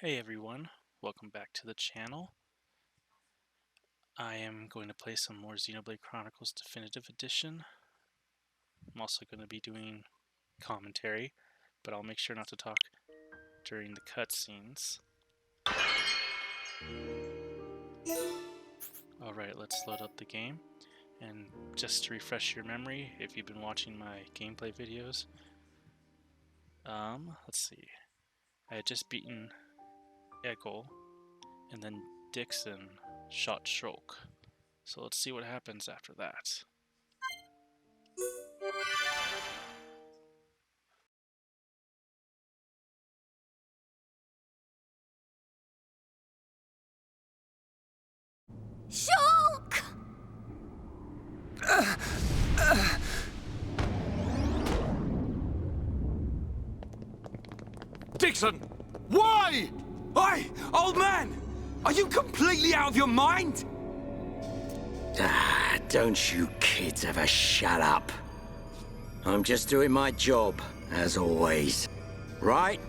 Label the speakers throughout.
Speaker 1: Hey everyone, welcome back to the channel. I am going to play some more Xenoblade Chronicles Definitive Edition. I'm also going to be doing commentary, but I'll make sure not to talk during the cutscenes. Alright, let's load up the game. And just to refresh your memory, if you've been watching my gameplay videos, let's see. I had just beaten Egil, and then Dixon shot Shulk. So let's see what happens after that.
Speaker 2: Shulk!
Speaker 3: Dixon! Why? Oi, old man! Are you completely out of your mind?
Speaker 4: Don't you kids ever shut up. I'm just doing my job, as always. Right?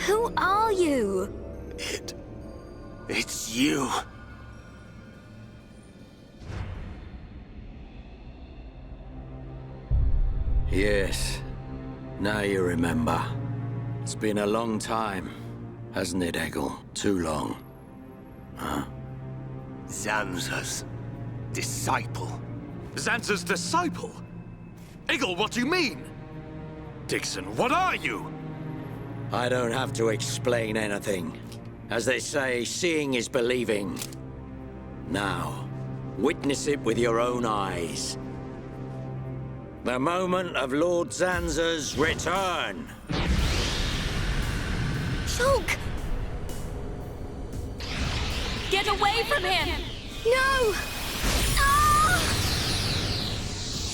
Speaker 2: Who are you?
Speaker 3: It's you.
Speaker 4: Yes. Now you remember. It's been a long time, hasn't it, Egil? Too long. Huh?
Speaker 3: Zanza's disciple. Zanza's disciple? Egil, what do you mean? Dixon, what are you?
Speaker 4: I don't have to explain anything. As they say, seeing is believing. Now, witness it with your own eyes. The moment of Lord Zanza's return.
Speaker 2: Shulk! Get away from him! No! Ah!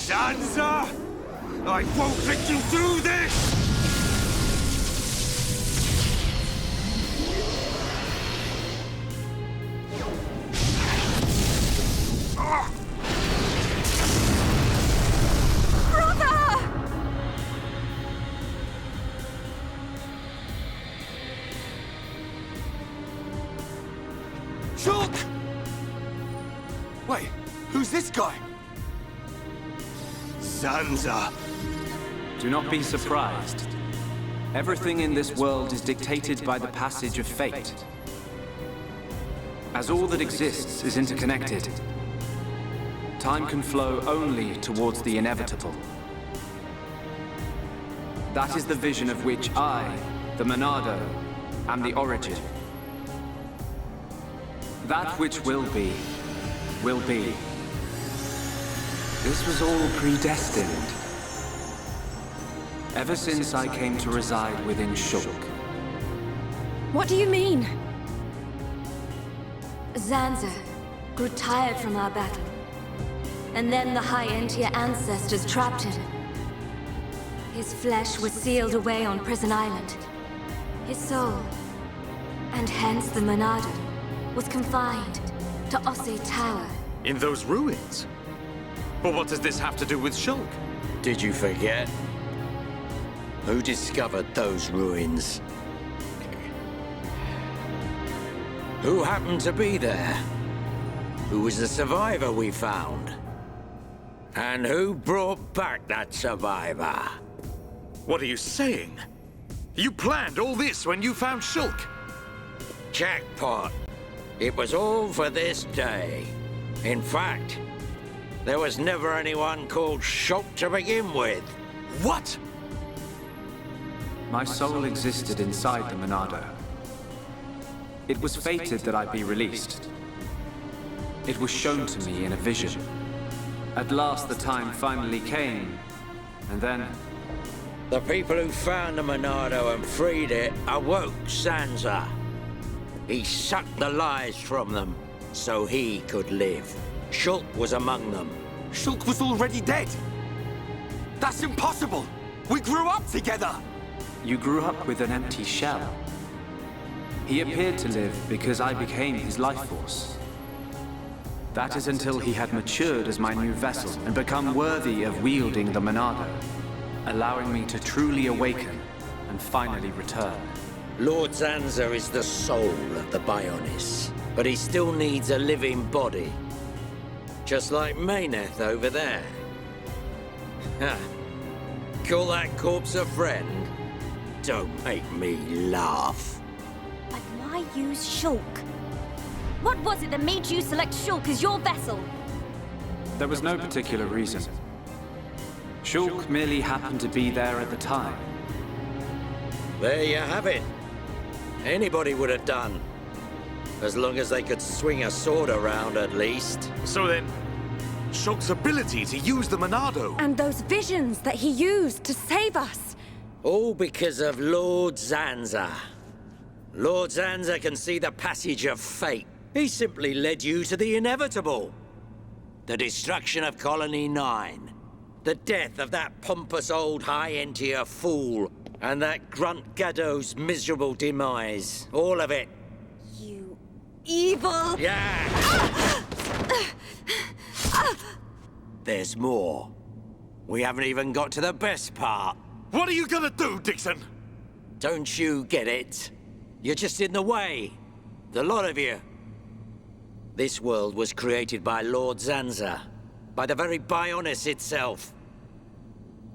Speaker 3: Zanza! I won't let you do this!
Speaker 2: Brother!
Speaker 3: Shulk! Wait, who's this guy? Zanza.
Speaker 5: Do not be surprised. Everything in this world is dictated by the passage of fate. As all that exists is interconnected, time can flow only towards the inevitable. That is the vision of which I, the Monado, am the origin. That which will be, will be. This was all predestined. Ever since I came to reside within Shulk.
Speaker 2: What do you mean? Zanza grew tired from our battle. And then the High Entier ancestors trapped him. His flesh was sealed away on Prison Island. His soul, and hence the Monado, was confined to Osse Tower.
Speaker 3: In those ruins? But what does this have to do with Shulk?
Speaker 4: Did you forget? Who discovered those ruins? Who happened to be there? Who was the survivor we found? And who brought back that survivor?
Speaker 3: What are you saying? You planned all this when you found Shulk?
Speaker 4: Jackpot. It was all for this day. In fact, there was never anyone called Shulk to begin with.
Speaker 3: What?
Speaker 5: My soul existed inside the Monado. It was fated that I be released. It was shown to me in a vision. At last the time finally came, and then...
Speaker 4: The people who found the Monado and freed it awoke Zanza. He sucked the lives from them, so he could live. Shulk was among them.
Speaker 3: Shulk was already dead! That's impossible! We grew up together!
Speaker 5: You grew up with an empty shell. He appeared to live because I became his life force. That is until he had matured as my new vessel and become worthy of wielding the Monado, allowing me to truly awaken and finally return.
Speaker 4: Lord Zanza is the soul of the Bionis, but he still needs a living body. Just like Monolith over there. Ha! Call that corpse a friend? Don't make me laugh.
Speaker 6: But why use Shulk? What was it that made you select Shulk as your vessel?
Speaker 5: There was no particular reason. Shulk merely happened to be there at the time.
Speaker 4: There you have it. Anybody would have done. As long as they could swing a sword around, at least.
Speaker 3: So then, Shulk's ability to use the Monado.
Speaker 6: And those visions that he used to save us.
Speaker 4: All because of Lord Zanza. Lord Zanza can see the passage of fate. He simply led you to the inevitable. The destruction of Colony 9. The death of that pompous old high-entier fool. And that grunt Gaddo's miserable demise. All of it.
Speaker 6: You evil...
Speaker 4: Yeah! There's more. We haven't even got to the best part.
Speaker 3: What are you gonna do, Dixon?
Speaker 4: Don't you get it? You're just in the way. The lot of you. This world was created by Lord Zanza. By the very Bionis itself.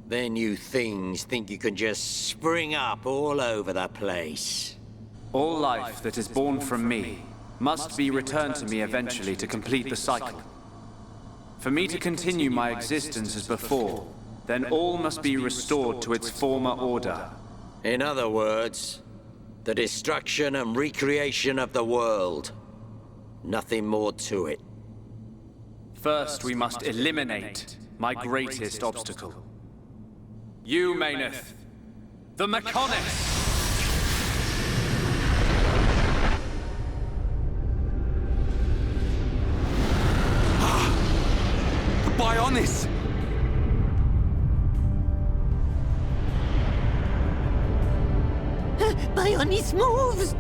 Speaker 4: Then you things think you can just spring up all over the place.
Speaker 5: All life that is born from me must be returned to me eventually to complete the cycle. For me to continue my existence as before, then all must be restored to its former order.
Speaker 4: In other words, the destruction and recreation of the world. Nothing more to it.
Speaker 5: First, we must eliminate my greatest obstacle. You, Monolith, the Mechonis!
Speaker 3: The Bionis!
Speaker 6: Bionis moves!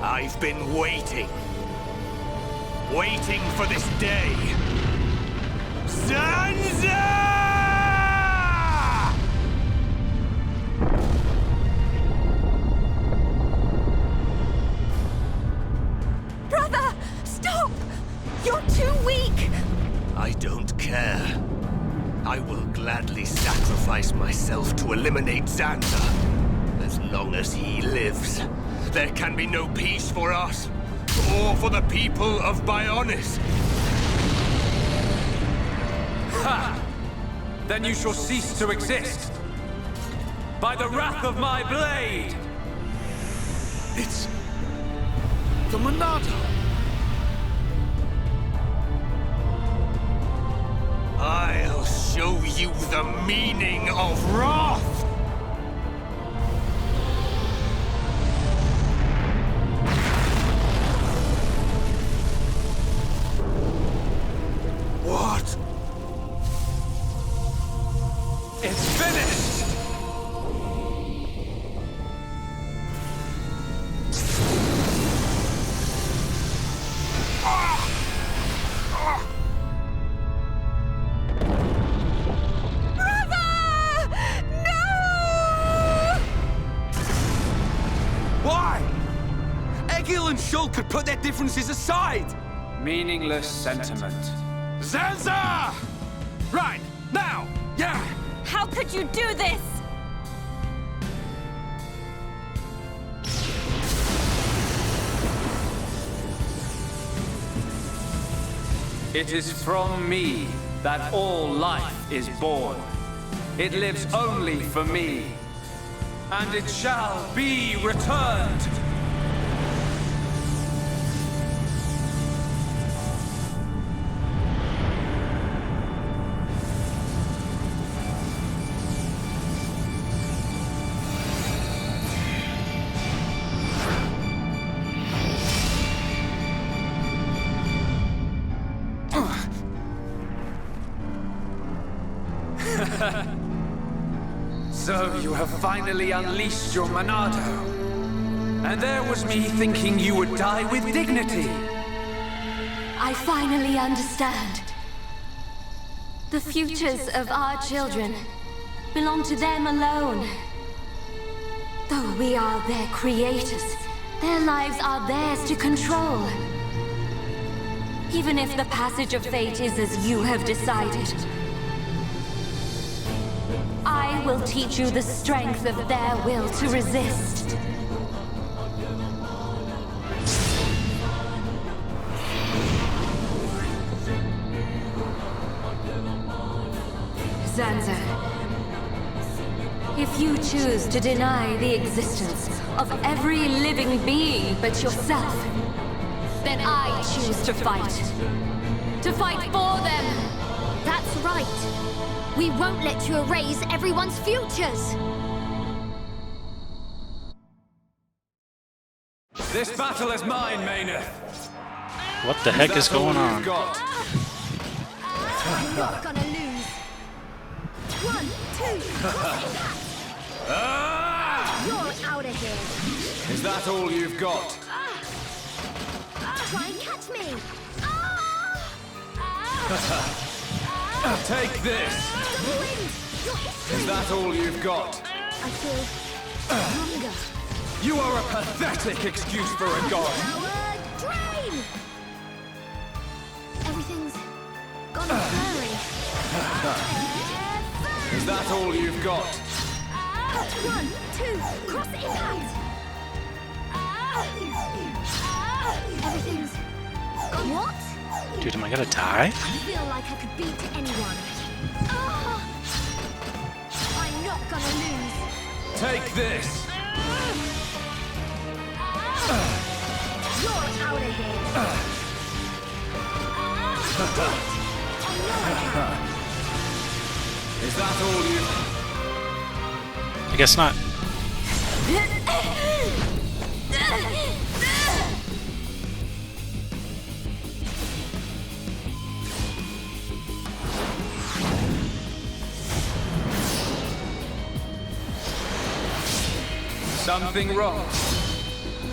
Speaker 3: I've been waiting. Waiting for this day. Zanza!
Speaker 6: Brother! Stop! You're too weak!
Speaker 3: I don't care. I will gladly sacrifice myself to eliminate Zanza. As long as he lives, there can be no peace for us, or for the people of Bionis.
Speaker 5: Ha! Then you shall cease to exist. By the wrath of my blade!
Speaker 3: It's... the Monado. I'll show you the meaning of wrath! What?
Speaker 5: It's finished!
Speaker 3: Why? Egil and Shulk could put their differences aside!
Speaker 5: Meaningless sentiment.
Speaker 3: Zanza! Right, now! Yeah!
Speaker 6: How could you do this?
Speaker 5: It is from me that all life is born. It lives only for me. And it shall be returned. So you have finally unleashed your Monado. And there was me thinking you would die with dignity.
Speaker 2: I finally understand. The futures of our children belong to them alone. Though we are their creators, their lives are theirs to control. Even if the passage of fate is as you have decided, I will teach you the strength of their will to resist. Zanza, if you choose to deny the existence of every living being but yourself, then I choose to fight. To fight for them!
Speaker 6: That's right. We won't let you erase everyone's futures.
Speaker 5: This battle is mine, Monolith.
Speaker 1: What the heck is going on?
Speaker 6: You're not gonna lose. 1, 2, You're out of here.
Speaker 5: Is that all you've got?
Speaker 6: Try and catch me.
Speaker 5: Take this. Is that all you've got?
Speaker 6: I feel hunger.
Speaker 5: You are a pathetic excuse for a god.
Speaker 6: Power drain. Everything's gone blurry.
Speaker 5: Is that all you've got?
Speaker 6: 1, 2, cross impact. Everything's gone. What?
Speaker 1: Dude, am I gonna die?
Speaker 6: I feel like I could beat anyone. I'm not gonna lose.
Speaker 5: Take this.
Speaker 6: You're out of here.
Speaker 5: Is that all you...
Speaker 1: I guess not.
Speaker 5: Something wrong?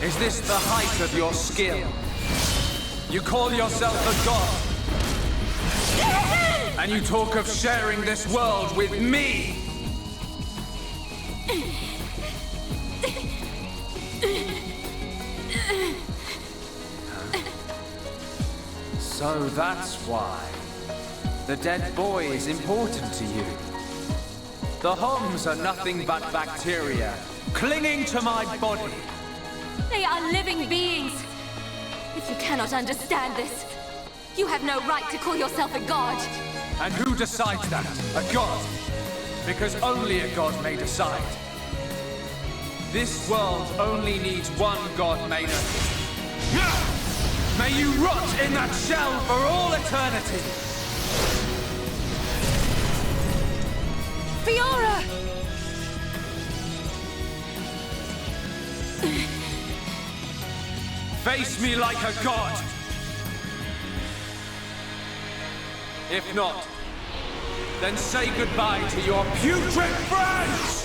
Speaker 5: Is this the height of your skill? You call yourself a god? And you talk of sharing this world with me? So that's why. The dead boy is important to you. The Homs are nothing but bacteria, clinging to my body.
Speaker 2: They are living beings. If you cannot understand this, you have no right to call yourself a god.
Speaker 5: And who decides that? A god? Because only a god may decide. This world only needs one god, Maynard. May you rot in that shell for all eternity!
Speaker 6: Fiora!
Speaker 5: Face me like a god! If not, then say goodbye to your putrid friends!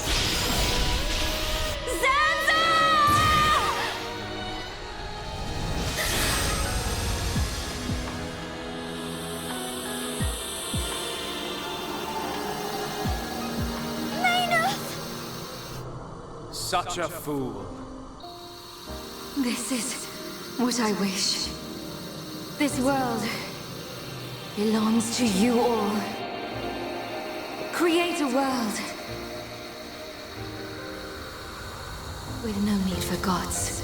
Speaker 5: Such a fool.
Speaker 2: This is what I wish. This world belongs to you all. Create a world with no need for gods.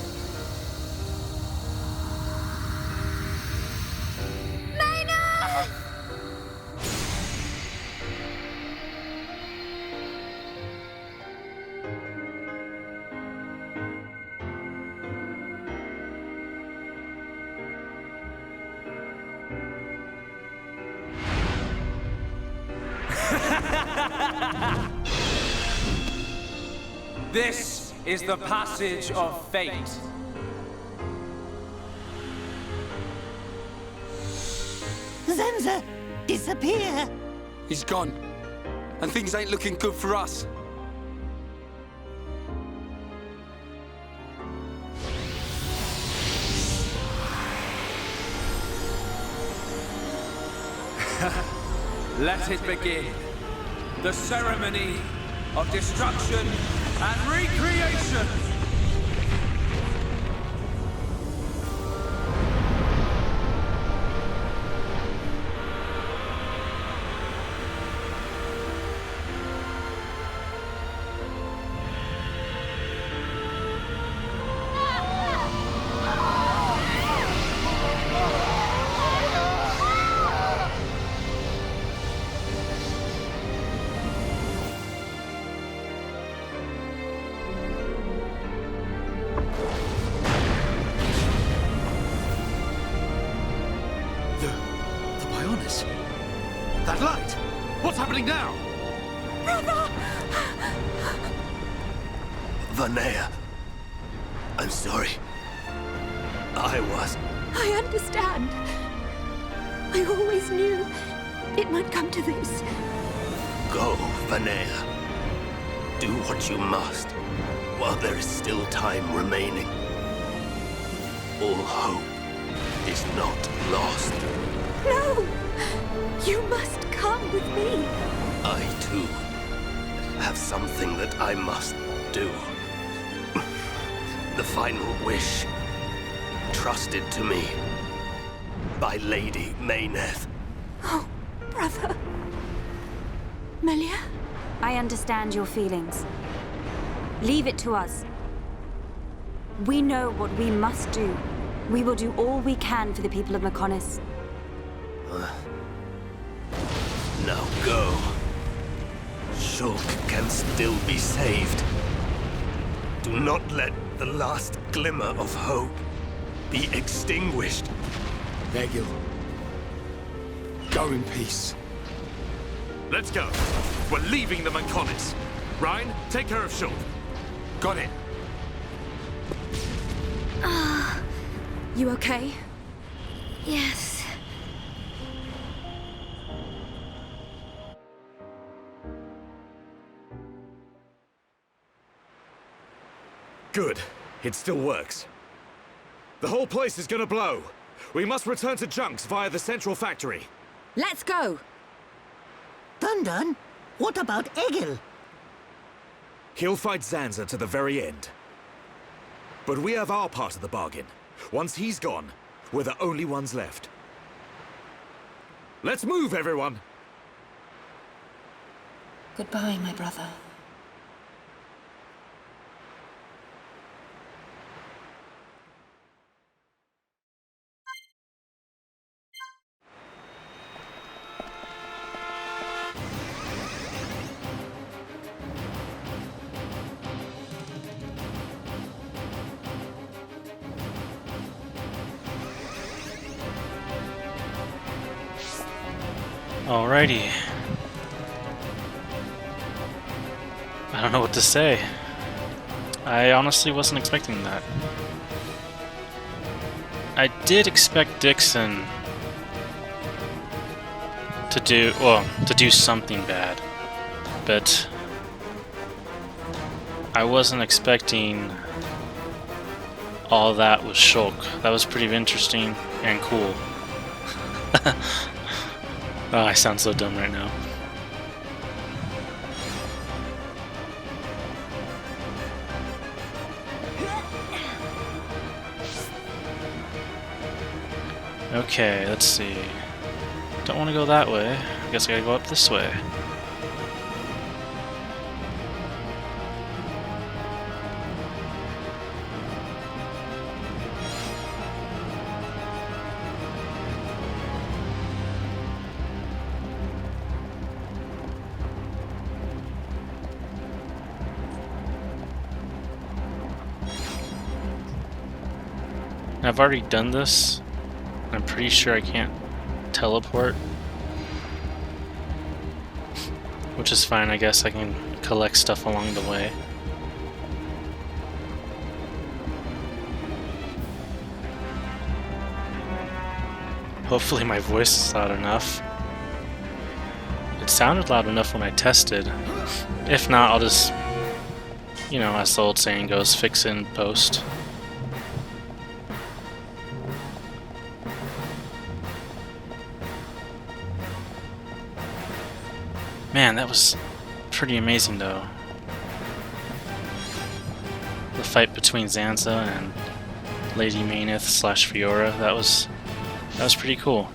Speaker 5: This is the passage of fate.
Speaker 7: Zenza! Disappear!
Speaker 8: He's gone. And things ain't looking good for us.
Speaker 5: Let it begin. The ceremony of destruction and recreation.
Speaker 9: That light! What's happening now?
Speaker 6: Brother!
Speaker 3: Vanea, I'm sorry. I
Speaker 2: I understand. I always knew it might come to this.
Speaker 3: Go, Vanea. Do what you must, while there is still time remaining. All hope is not lost.
Speaker 2: No! You must come with me.
Speaker 3: I, too, have something that I must do. The final wish, trusted to me by Lady Mayneth.
Speaker 2: Oh, brother. Melia?
Speaker 6: I understand your feelings. Leave it to us. We know what we must do. We will do all we can for the people of Mechonis.
Speaker 3: Now go. Shulk can still be saved. Do not let the last glimmer of hope be extinguished.
Speaker 9: Egil. Go in peace.
Speaker 10: Let's go. We're leaving the Mechonis. Ryan, take care of Shulk.
Speaker 9: Got it.
Speaker 2: You okay? Yes.
Speaker 10: Good. It still works. The whole place is gonna blow. We must return to Junks via the central factory.
Speaker 6: Let's go!
Speaker 7: Dun, what about Egil?
Speaker 10: He'll fight Zanza to the very end. But we have our part of the bargain. Once he's gone, we're the only ones left. Let's move, everyone!
Speaker 11: Goodbye, my brother.
Speaker 1: Alrighty. I don't know what to say. I honestly wasn't expecting that. I did expect Dixon to do something bad, but I wasn't expecting all that with Shulk. That was pretty interesting and cool. Oh, I sound so dumb right now. Okay, let's see. Don't want to go that way. I guess I gotta go up this way. I've already done this. I'm pretty sure I can't teleport. Which is fine, I guess I can collect stuff along the way. Hopefully my voice is loud enough. It sounded loud enough when I tested. If not, I'll just, you know, as the old saying goes, fix it in post. Man, that was pretty amazing though. the fight between Zanza and Lady Maineth / Fiora. That was pretty cool.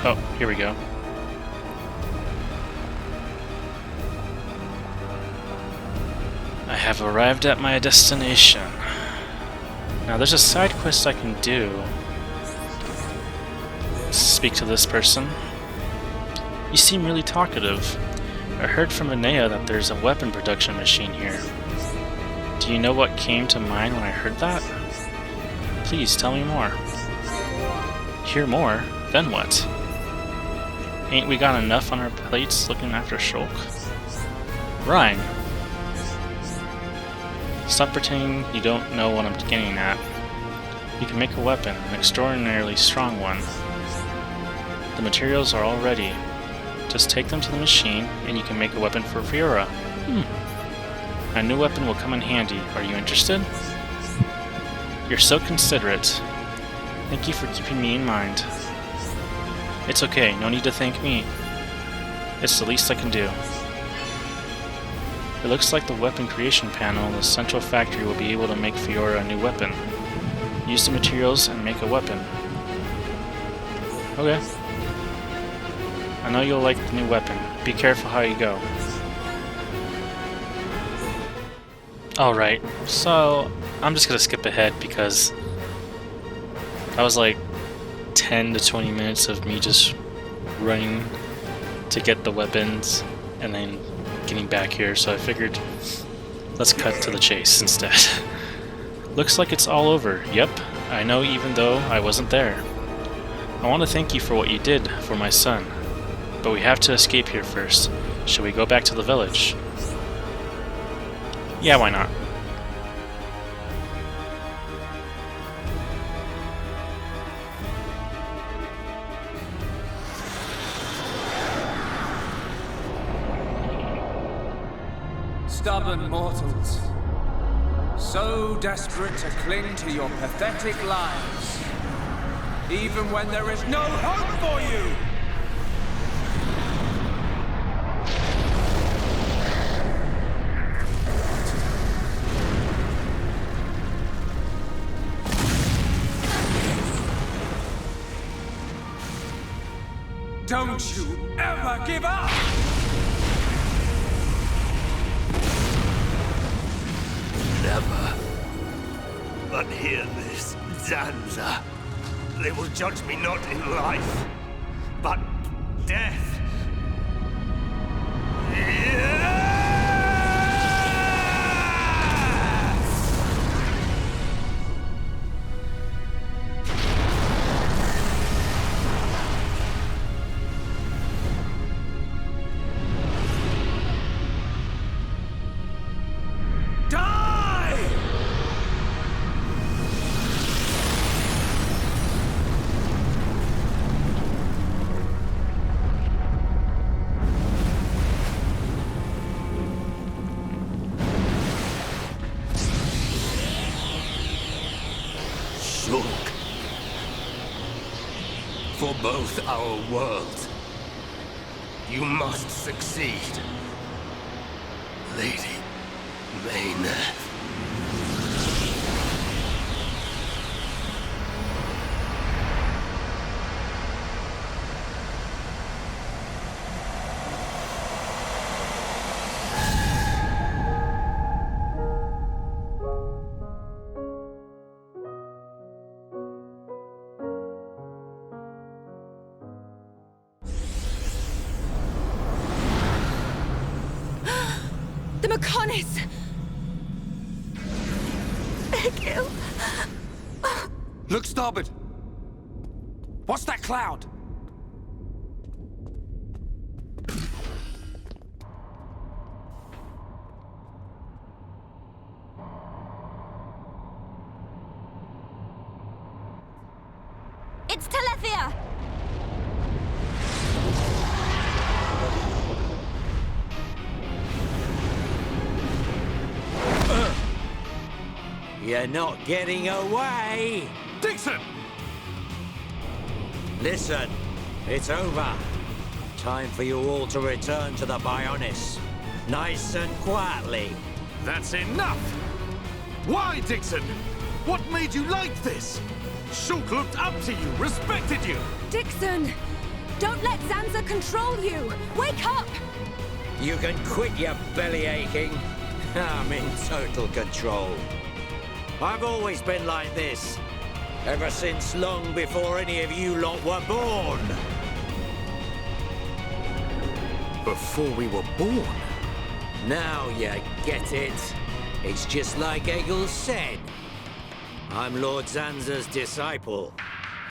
Speaker 1: Oh, here we go. I have arrived at my destination. Now there's a side quest I can do. Speak to this person. You seem really talkative. I heard from Enea that there's a weapon production machine here. Do you know what came to mind when I heard that? Please tell me more. Hear more? Then what? Ain't we got enough on our plates looking after Shulk? Rhyme. Stop pretending you don't know what I'm getting at. You can make a weapon, an extraordinarily strong one. The materials are all ready. Just take them to the machine, and you can make a weapon for Fiora. A new weapon will come in handy. Are you interested? You're so considerate. Thank you for keeping me in mind. It's okay, no need to thank me. It's the least I can do. It looks like the weapon creation panel in the central factory will be able to make Fiora a new weapon. Use the materials and make a weapon. Okay. I know you'll like the new weapon. Be careful how you go. Alright, so I'm just gonna skip ahead because that was like 10 to 20 minutes of me just running to get the weapons and then getting back here, so I figured let's cut to the chase instead. Looks like it's all over. Yep, I know, even though I wasn't there. I want to thank you for what you did for my son, but we have to escape here first. Shall we go back to the village? Yeah, why not?
Speaker 5: Stubborn mortals, so desperate to cling to your pathetic lives, even when there is no hope for you! Don't you ever give up!
Speaker 3: Never. But hear this, Zanza. They will judge me not in life, but death. Shulk. For both our worlds, you must succeed. Lady Maineth.
Speaker 6: The Mechonis! Egil!
Speaker 8: Look starboard! What's that cloud?
Speaker 6: It's Telethia!
Speaker 4: You're not getting away!
Speaker 9: Dixon!
Speaker 4: Listen, it's over. Time for you all to return to the Bionis. Nice and quietly.
Speaker 9: That's enough! Why, Dixon? What made you like this? Shulk looked up to you, respected you!
Speaker 6: Dixon! Don't let Zanza control you! Wake up!
Speaker 4: You can quit your belly aching. I'm in total control. I've always been like this. Ever since long before any of you lot were born.
Speaker 10: Before we were born?
Speaker 4: Now you get it. It's just like Egil said. I'm Lord Zanza's disciple.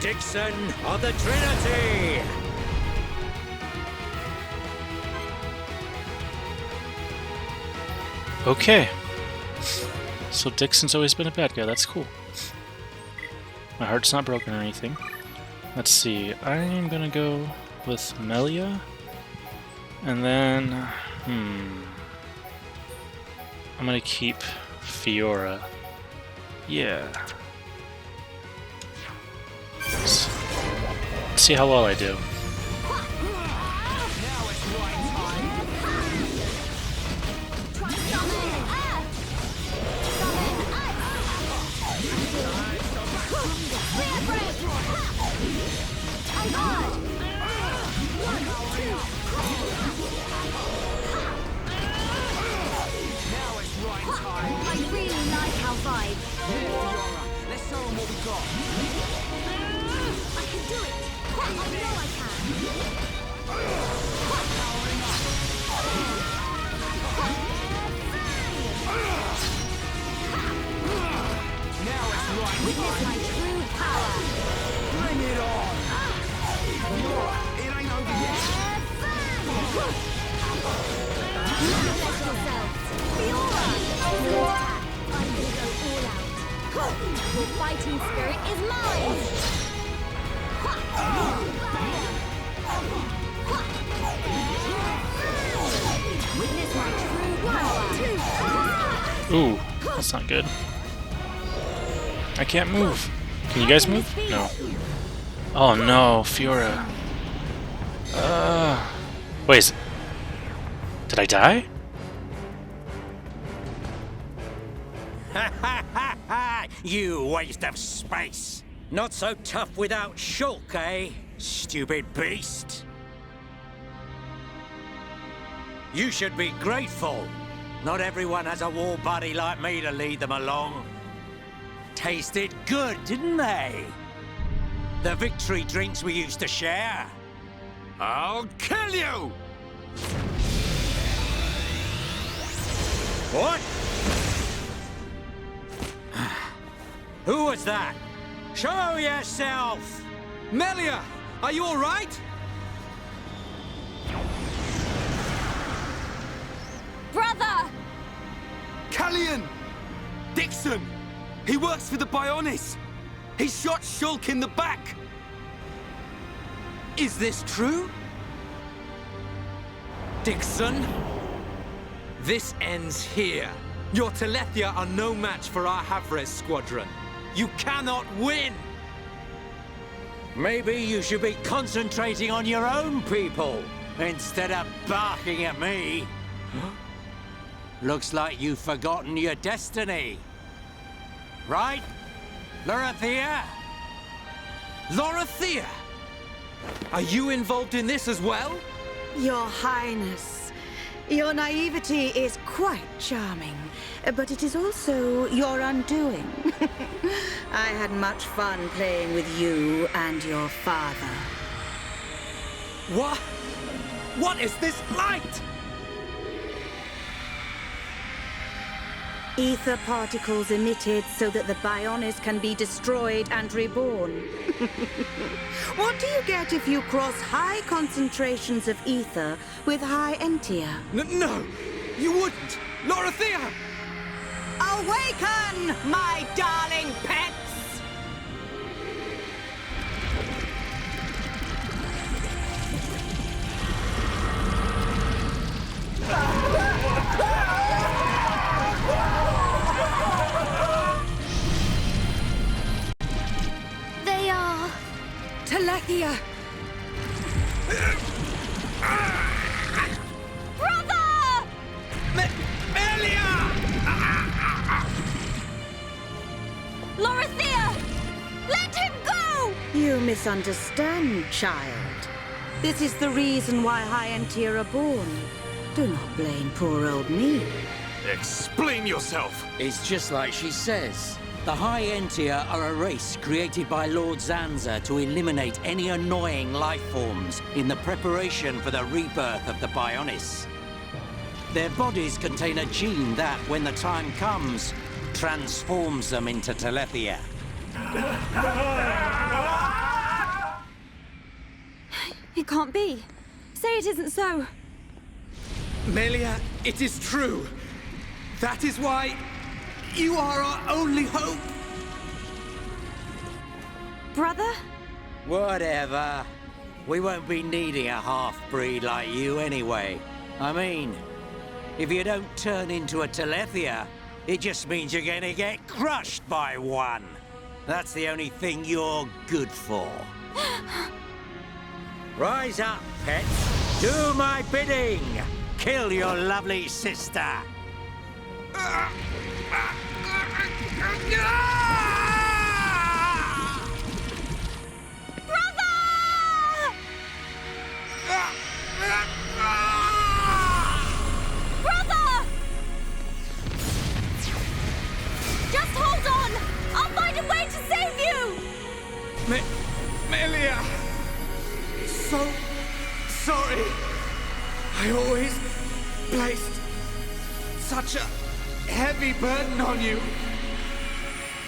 Speaker 4: Dixon of the Trinity!
Speaker 1: Okay. So Dixon's always been a bad guy, that's cool. My heart's not broken or anything. Let's see, I'm gonna go with Melia. And then, I'm gonna keep Fiora. Yeah. Let's see how well I do.
Speaker 2: I really like our vibe.
Speaker 8: Let's show them what we got.
Speaker 2: I can do it. I know I can.
Speaker 8: Now it's right.
Speaker 2: Witness my true power.
Speaker 8: Bring it on. It ain't over yet.
Speaker 2: Let yourselves. Fiora, ultimate attack. I will go all out. Your fighting spirit is mine. Witness my true power.
Speaker 1: Ooh, that's not good. I can't move. Can you guys move? No. Oh no, Fiora. Wait. Did I die?
Speaker 4: You waste of space. Not so tough without Shulk, eh? Stupid beast. You should be grateful. Not everyone has a war buddy like me to lead them along. Tasted good, didn't they? The victory drinks we used to share.
Speaker 9: I'll kill you!
Speaker 4: What? Who was that? Show yourself!
Speaker 8: Melia, are you all right?
Speaker 6: Brother!
Speaker 8: Callian! Dixon! He works for the Bionis! He shot Shulk in the back! Is this true? Dixon? This ends here. Your Telethia are no match for our Havres squadron. You cannot win!
Speaker 4: Maybe you should be concentrating on your own people instead of barking at me. Looks like you've forgotten your destiny. Right, Lorithia?
Speaker 8: Lorithia! Are you involved in this as well?
Speaker 12: Your Highness, your naivety is quite charming, but it is also your undoing. I had much fun playing with you and your father.
Speaker 8: What? What is this light?
Speaker 12: Ether particles emitted so that the Bionis can be destroyed and reborn. What do you get if you cross high concentrations of ether with high entia?
Speaker 8: No, you wouldn't! Lorithia!
Speaker 12: Awaken, my darling pets!
Speaker 2: They are...
Speaker 12: Telethia!
Speaker 2: Brother!
Speaker 8: Melia!
Speaker 12: misunderstand, child. This is the reason why High Entier are born. Do not blame poor old me.
Speaker 9: Explain yourself!
Speaker 4: It's just like she says. The High Entier are a race created by Lord Zanza to eliminate any annoying life forms in the preparation for the rebirth of the Bionis. Their bodies contain a gene that, when the time comes, transforms them into Telethia.
Speaker 6: It can't be. Say it isn't so.
Speaker 8: Melia, it is true. That is why you are our only hope.
Speaker 6: Brother?
Speaker 4: Whatever. We won't be needing a half-breed like you anyway. I mean, if you don't turn into a Telethia, it just means you're gonna get crushed by one. That's the only thing you're good for. Rise up, pets. Do my bidding. Kill your lovely sister.
Speaker 6: Just hold on! I'll find a way to save you!
Speaker 8: Melia! So sorry. I always placed such a heavy burden on you.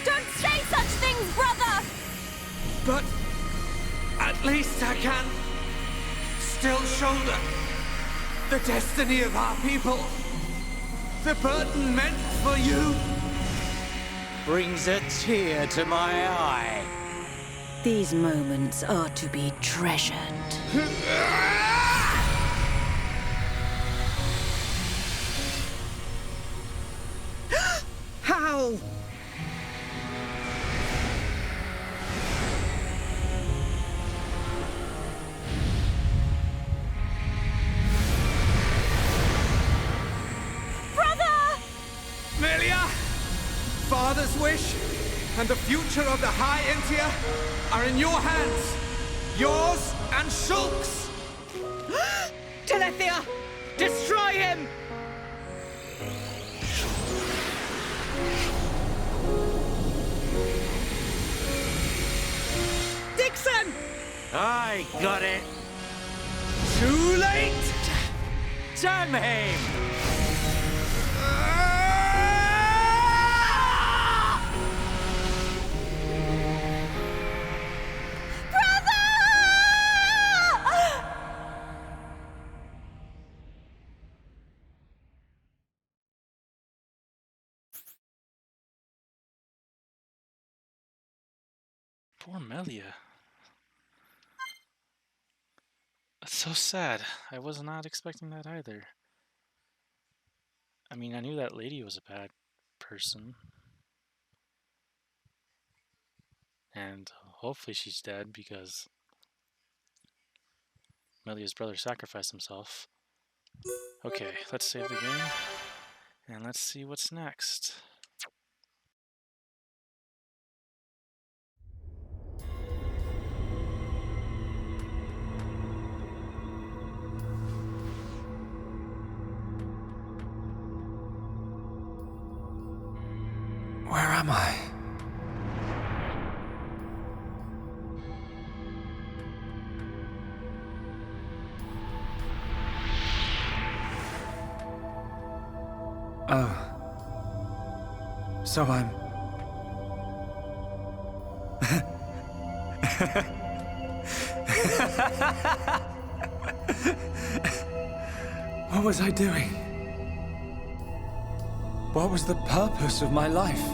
Speaker 6: Don't say such things, brother!
Speaker 8: But at least I can still shoulder the destiny of our people. The burden meant for you.
Speaker 4: Brings a tear to my eye.
Speaker 12: These moments are to be treasured. How?
Speaker 6: Brother!
Speaker 8: Melia! Father's wish and the future of the High Entier are in your hands. Yours and Shulk's.
Speaker 12: Telethia! Destroy him! Dixon!
Speaker 4: I got it.
Speaker 8: Too late!
Speaker 4: Damn him!
Speaker 1: Poor Melia. That's so sad. I was not expecting that either. I mean, I knew that lady was a bad person. And hopefully she's dead because Melia's brother sacrificed himself. Okay, let's save the game. And let's see what's next.
Speaker 5: Where am I? Oh. So I'm... What was I doing? What was the purpose of my life?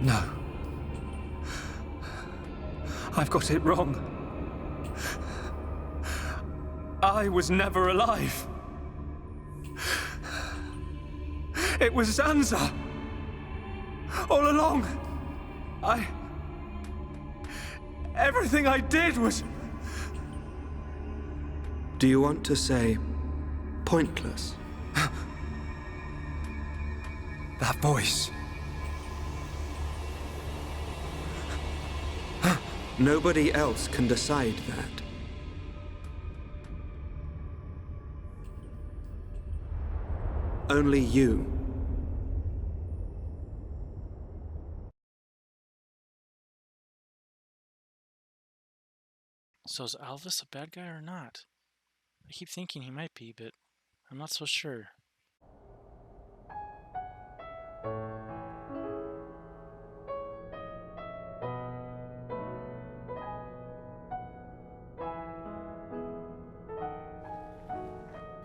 Speaker 5: No. I've got it wrong. I was never alive. It was Zanza. All along. Everything I did was...
Speaker 13: Do you want to say pointless?
Speaker 5: That voice.
Speaker 13: Nobody else can decide that. Only you.
Speaker 1: So is Alvis a bad guy or not? I keep thinking he might be, but I'm not so sure.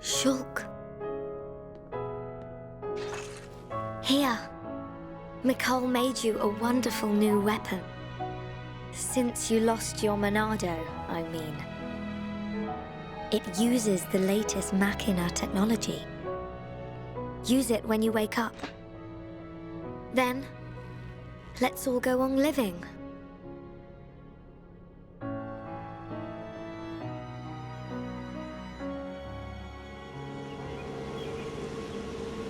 Speaker 2: Shulk. Here. Mikol made you a wonderful new weapon. Since you lost your Monado, I mean. It uses the latest Machina technology. Use it when you wake up. Then, let's all go on living.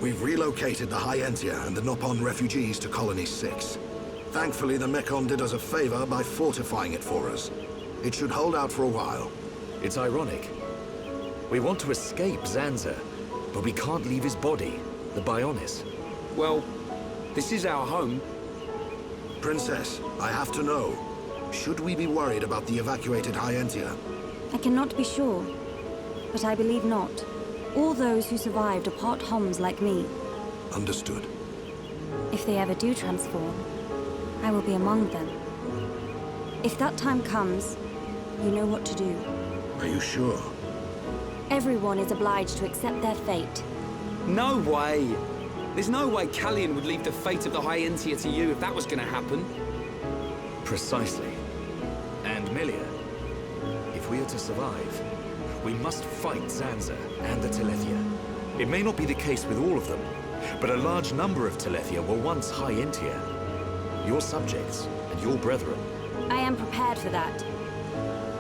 Speaker 14: We've relocated the Hyentia and the Nopon refugees to Colony 6. Thankfully, the Mechon did us a favor by fortifying it for us. It should hold out for a while.
Speaker 10: It's ironic. We want to escape Zanza, but we can't leave his body, the Bionis.
Speaker 5: Well, this is our home.
Speaker 14: Princess, I have to know. Should we be worried about the evacuated Hyentia?
Speaker 6: I cannot be sure, but I believe not. All those who survived are part Homs like me.
Speaker 14: Understood.
Speaker 6: If they ever do transform, I will be among them. If that time comes, you know what to do.
Speaker 14: Are you sure?
Speaker 6: Everyone is obliged to accept their fate.
Speaker 5: No way! There's no way Callian would leave the fate of the Hyentia to you if that was gonna happen.
Speaker 10: Precisely. And Milia, if we are to survive, we must fight Zanza and the Telethia. It may not be the case with all of them, but a large number of Telethia were once Hyentia. Your subjects and your brethren.
Speaker 6: I am prepared for that.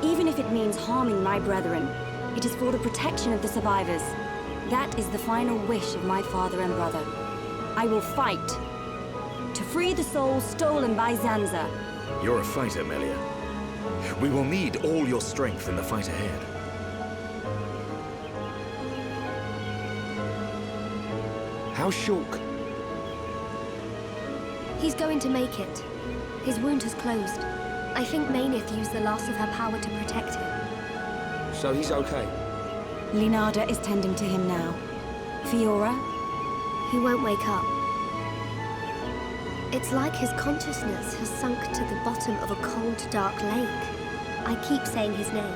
Speaker 6: Even if it means harming my brethren, it is for the protection of the survivors. That is the final wish of my father and brother. I will fight to free the souls stolen by Zanza.
Speaker 10: You're a fighter, Melia. We will need all your strength in the fight ahead.
Speaker 5: How's Shulk?
Speaker 2: He's going to make it. His wound has closed. I think Monolith used the last of her power to protect him.
Speaker 5: So he's okay?
Speaker 6: Linada is tending to him now. Fiora?
Speaker 2: He won't wake up. It's like his consciousness has sunk to the bottom of a cold, dark lake. I keep saying his name,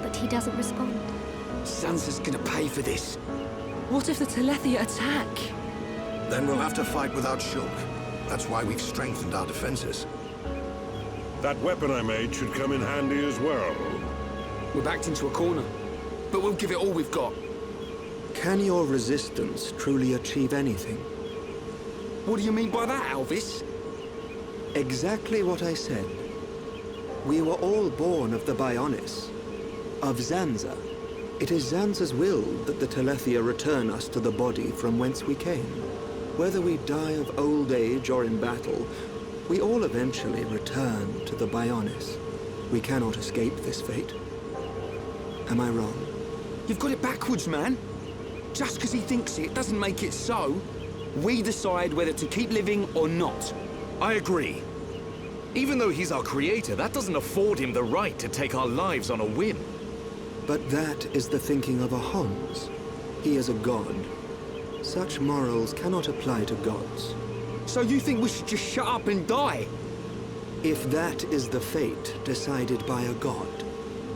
Speaker 2: but he doesn't respond.
Speaker 5: Zanza's gonna pay for this.
Speaker 11: What if the Telethia attack?
Speaker 14: Then we'll have to fight without Shulk. That's why we've strengthened our defenses.
Speaker 9: That weapon I made should come in handy as well.
Speaker 5: We're backed into a corner, but we'll give it all we've got.
Speaker 13: Can your resistance truly achieve anything?
Speaker 5: What do you mean by that, Alvis?
Speaker 13: Exactly what I said. We were all born of the Bionis, of Zanza. It is Zanza's will that the Telethia return us to the body from whence we came. Whether we die of old age or in battle, we all eventually return to the Bionis. We cannot escape this fate. Am I wrong?
Speaker 5: You've got it backwards, man. Just because he thinks it doesn't make it so. We decide whether to keep living or not.
Speaker 10: I agree. Even though he's our creator, that doesn't afford him the right to take our lives on a whim.
Speaker 13: But that is the thinking of a Homs. He is a god. Such morals cannot apply to gods.
Speaker 5: So you think we should just shut up and die?
Speaker 13: If that is the fate decided by a god.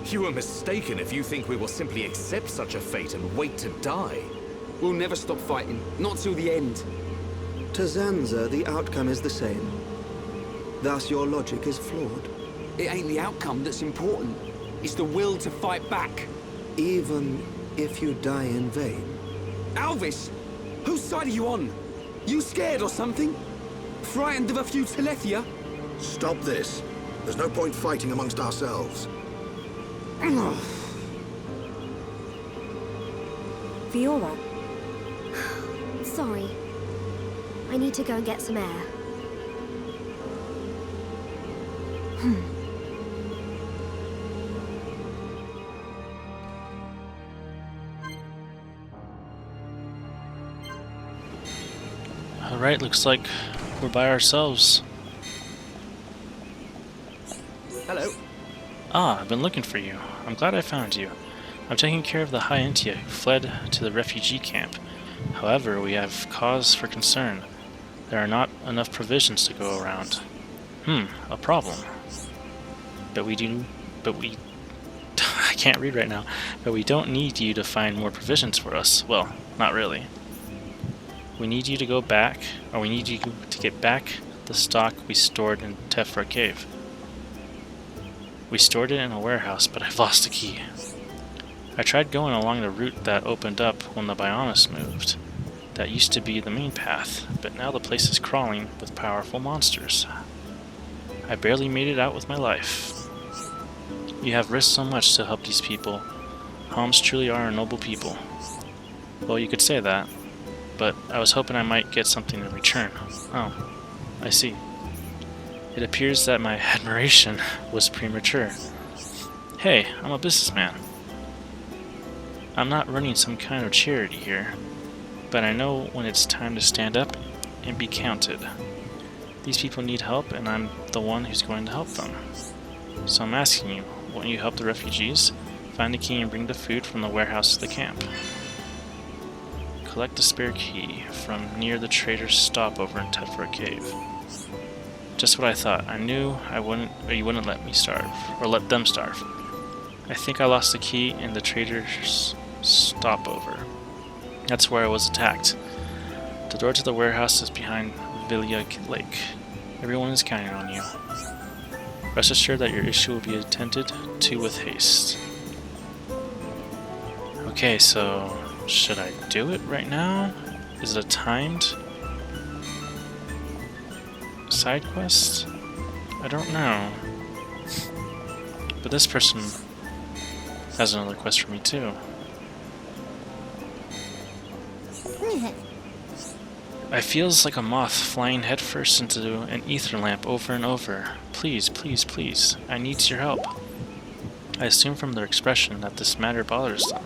Speaker 10: You are mistaken if you think we will simply accept such a fate and wait to die.
Speaker 5: We'll never stop fighting. Not till the end.
Speaker 13: To Zanza, the outcome is the same. Thus, your logic is flawed.
Speaker 5: It ain't the outcome that's important. It's the will to fight back.
Speaker 13: Even if you die in vain.
Speaker 5: Alvis! Whose side are you on? You scared or something? Frightened of a few Telethia?
Speaker 14: Stop this. There's no point fighting amongst ourselves.
Speaker 6: Fiora.
Speaker 15: Sorry. I need to go and get some air.
Speaker 1: Alright, looks like we're by ourselves.
Speaker 5: Hello.
Speaker 1: Ah, I've been looking for you. I'm glad I found you. I'm taking care of the High Entia who fled to the refugee camp. However, we have cause for concern. There are not enough provisions to go around. A problem. But we I can't read right now. But we don't need you to find more provisions for us. Well, not really. We need you to go back, or we need you to get back the stock we stored in Tephra Cave. We stored it in a warehouse, but I've lost the key. I tried going along the route that opened up when the Bionis moved. That used to be the main path, but now the place is crawling with powerful monsters. I barely made it out with my life. You have risked so much to help these people. Homs truly are a noble people. Well, you could say that, but I was hoping I might get something in return. Oh, I see. It appears that my admiration was premature. Hey, I'm a businessman. I'm not running some kind of charity here, but I know when it's time to stand up and be counted. These people need help, and I'm the one who's going to help them. So I'm asking you, won't you help the refugees? Find the key and bring the food from the warehouse to the camp. Collect the spare key from near the trader's stopover in Tephra Cave. Just what I thought. I knew you wouldn't let me starve, or let them starve. I think I lost the key in the trader's stopover. That's where I was attacked. The door to the warehouse is behind Villia Lake. Everyone is counting on you. Rest assured that your issue will be attended to with haste. Okay, so should I do it right now? Is it a timed side quest? I don't know. But this person has another quest for me too. I feels like a moth flying headfirst into an ether lamp over and over. Please, please, please. I need your help. I assume from their expression that this matter bothers them.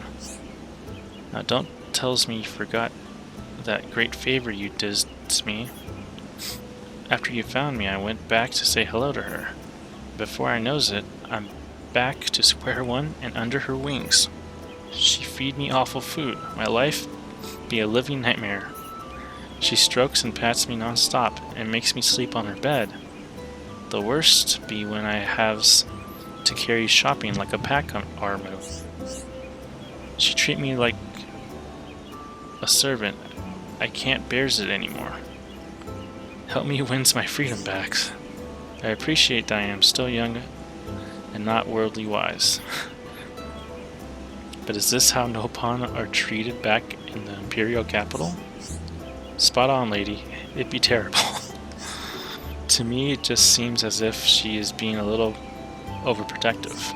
Speaker 1: Now don't tells me you forgot that great favor you did me. After you found me, I went back to say hello to her. Before I knows it, I'm back to square one and under her wings. She feed me awful food. My life be a living nightmare. She strokes and pats me non-stop and makes me sleep on her bed. The worst be when I haves to carry shopping like a pack on armor. She treat me like a servant. I can't bears it anymore. Help me wins my freedom back. I appreciate that I am still young and not worldly wise. But is this how Nopon are treated back in the Imperial capital? Spot on, lady. It'd be terrible. To me, it just seems as if she is being a little overprotective.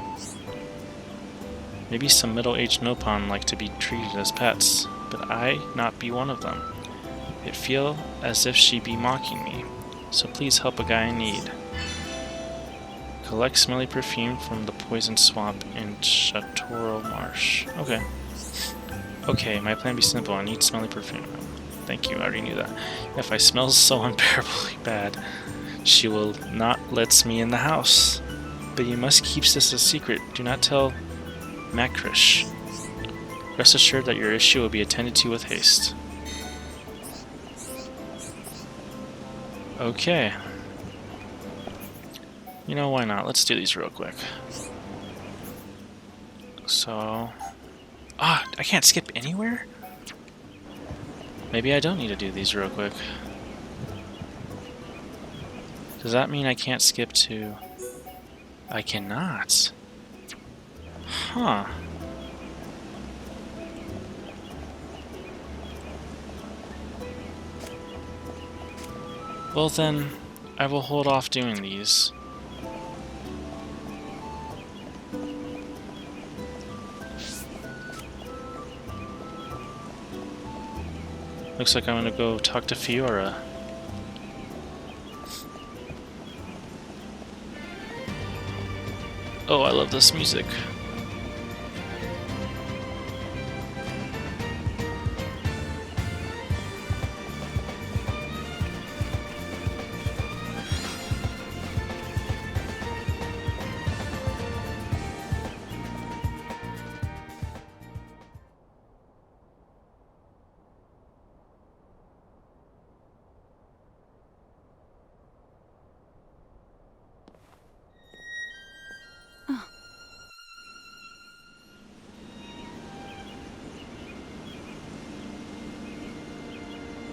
Speaker 1: Maybe some middle-aged Nopon like to be treated as pets, but I not be one of them. It feel as if she be mocking me, so please help a guy in need. Collect smelly perfume from the poison swamp in Chateau Marsh. Okay. Okay, my plan be simple. I need smelly perfume. Thank you, I already knew that. If I smell so unbearably bad, she will not let me in the house. But you must keep this a secret. Do not tell Makrish. Rest assured that your issue will be attended to with haste. Okay. You know, why not? Let's do these real quick. So... Ah, I can't skip anywhere? Maybe I don't need to do these real quick. Does that mean I can't skip to... I cannot. Huh. Well then, I will hold off doing these. Looks like I'm gonna go talk to Fiora. Oh, I love this music.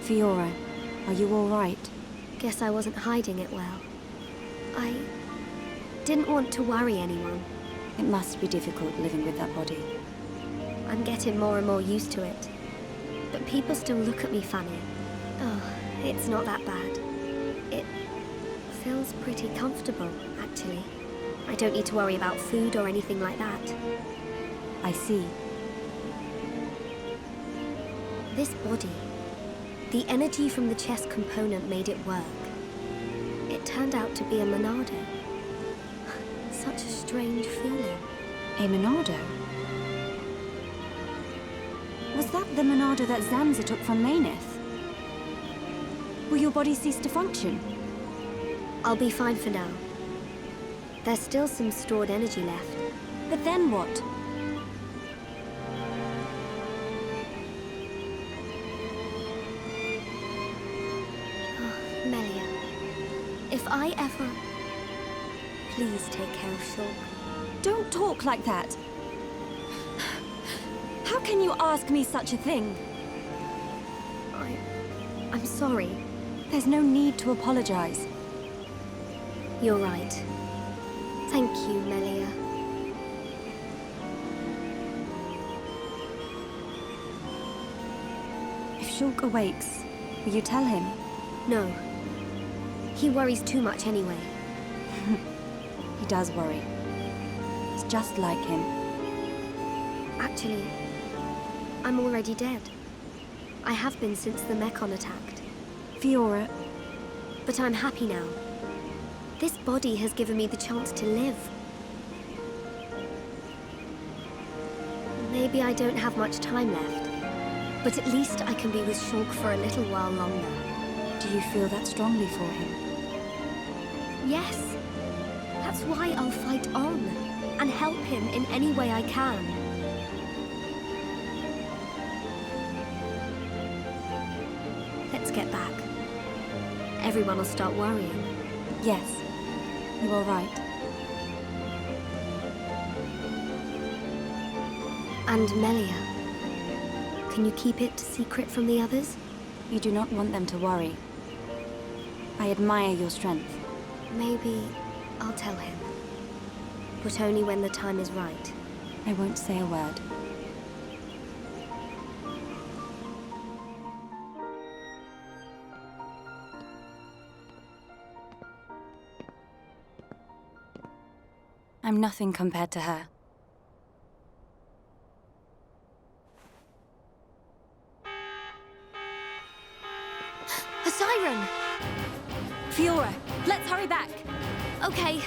Speaker 6: Fiora, are you all right?
Speaker 15: Guess I wasn't hiding it well. I didn't want to worry anyone.
Speaker 6: It must be difficult living with that body.
Speaker 15: I'm getting more and more used to it. But people still look at me funny. Oh, it's not that bad. It feels pretty comfortable, actually. I don't need to worry about food or anything like that.
Speaker 6: I see.
Speaker 15: This body, the energy from the chest component made it work. It turned out to be a Monado. Such a strange feeling.
Speaker 6: A Monado? Was that the Monado that Zanza took from Monolith? Will your body cease to function?
Speaker 15: I'll be fine for now. There's still some stored energy left.
Speaker 6: But then what?
Speaker 15: Melia, if I ever... Please take care of Shulk.
Speaker 6: Don't talk like that. How can you ask me such a thing?
Speaker 15: I'm sorry.
Speaker 6: There's no need to apologize.
Speaker 15: You're right. Thank you, Melia.
Speaker 6: If Shulk awakes, will you tell him?
Speaker 15: No. He worries too much anyway.
Speaker 6: He does worry. It's just like him.
Speaker 15: Actually, I'm already dead. I have been since the Mechon attacked.
Speaker 6: Fiora.
Speaker 15: But I'm happy now. This body has given me the chance to live. Maybe I don't have much time left, but at least I can be with Shulk for a little while longer.
Speaker 6: Do you feel that strongly for him?
Speaker 15: Yes. That's why I'll fight on and help him in any way I can. Let's get back. Everyone will start worrying.
Speaker 6: Yes, you are right.
Speaker 15: And Melia, can you keep it secret from the others?
Speaker 6: You do not want them to worry. I admire your strength.
Speaker 15: Maybe I'll tell him. But only when the time is right.
Speaker 6: I won't say a word. I'm nothing compared to her.
Speaker 15: A siren!
Speaker 6: Fiora, let's hurry back.
Speaker 15: Okay.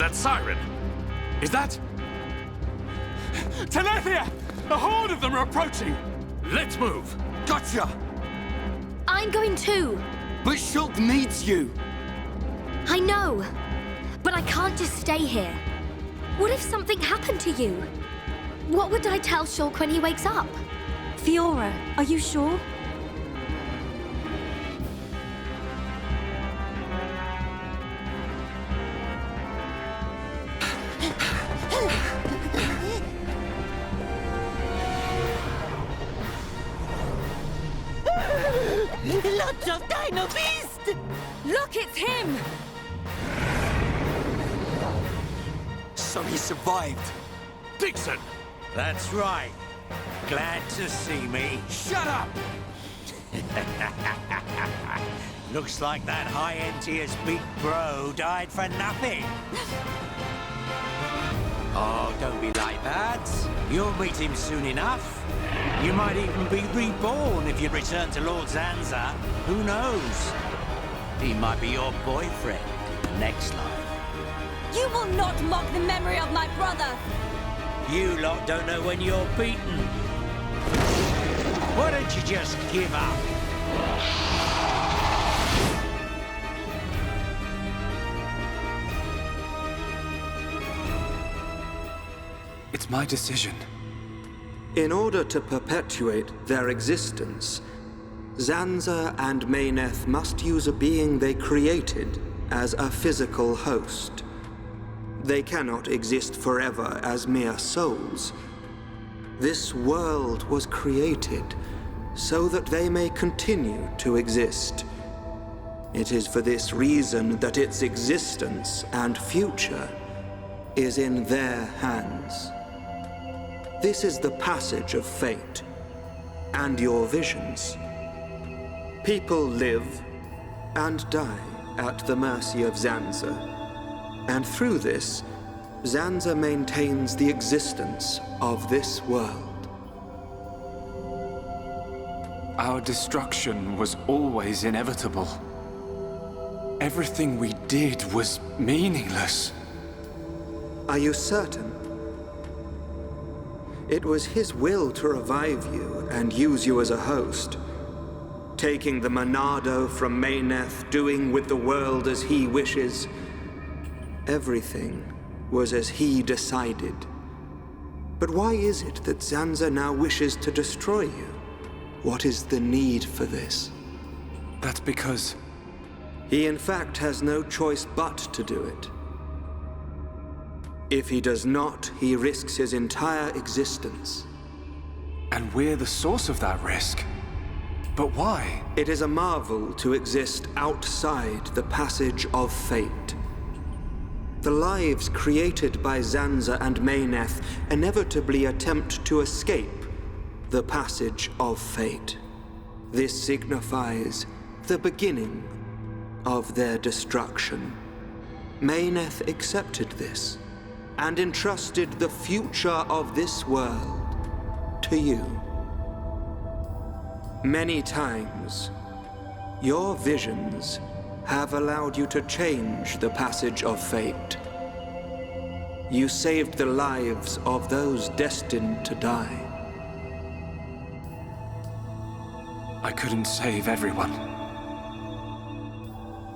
Speaker 9: that siren? Is that... Telethia! A horde of them are approaching! Let's move!
Speaker 16: Gotcha!
Speaker 2: I'm going too.
Speaker 16: But Shulk needs you!
Speaker 2: I know, but I can't just stay here. What if something happened to you? What would I tell Shulk when he wakes up?
Speaker 6: Fiora, are you sure?
Speaker 7: Lots of Dino Beast!
Speaker 6: Look, it's him!
Speaker 16: So he survived.
Speaker 9: Dixon!
Speaker 4: That's right. Glad to see me.
Speaker 16: Shut up!
Speaker 4: Looks like that high tier's big bro died for nothing. Oh, don't be like that. You'll meet him soon enough. You might even be reborn if you return to Lord Zanza. Who knows? He might be your boyfriend in the next life.
Speaker 6: You will not mock the memory of my brother!
Speaker 4: You lot don't know when you're beaten. Why don't you just give up?
Speaker 5: It's my decision.
Speaker 13: In order to perpetuate their existence, Zanza and Mayneth must use a being they created as a physical host. They cannot exist forever as mere souls. This world was created so that they may continue to exist. It is for this reason that its existence and future is in their hands. This is the passage of fate, and your visions. People live and die at the mercy of Zanza, and through this, Zanza maintains the existence of this world.
Speaker 5: Our destruction was always inevitable. Everything we did was meaningless.
Speaker 13: Are you certain? It was his will to revive you and use you as a host. Taking the Monado from Mayneth, doing with the world as he wishes. Everything was as he decided. But why is it that Zanza now wishes to destroy you? What is the need for this?
Speaker 5: That's because...
Speaker 13: He in fact has no choice but to do it. If he does not, he risks his entire existence.
Speaker 5: And we're the source of that risk. But why?
Speaker 13: It is a marvel to exist outside the passage of fate. The lives created by Zanza and Mayneth inevitably attempt to escape the passage of fate. This signifies the beginning of their destruction. Mayneth accepted this and entrusted the future of this world to you. Many times, your visions have allowed you to change the passage of fate. You saved the lives of those destined to die.
Speaker 5: I couldn't save everyone.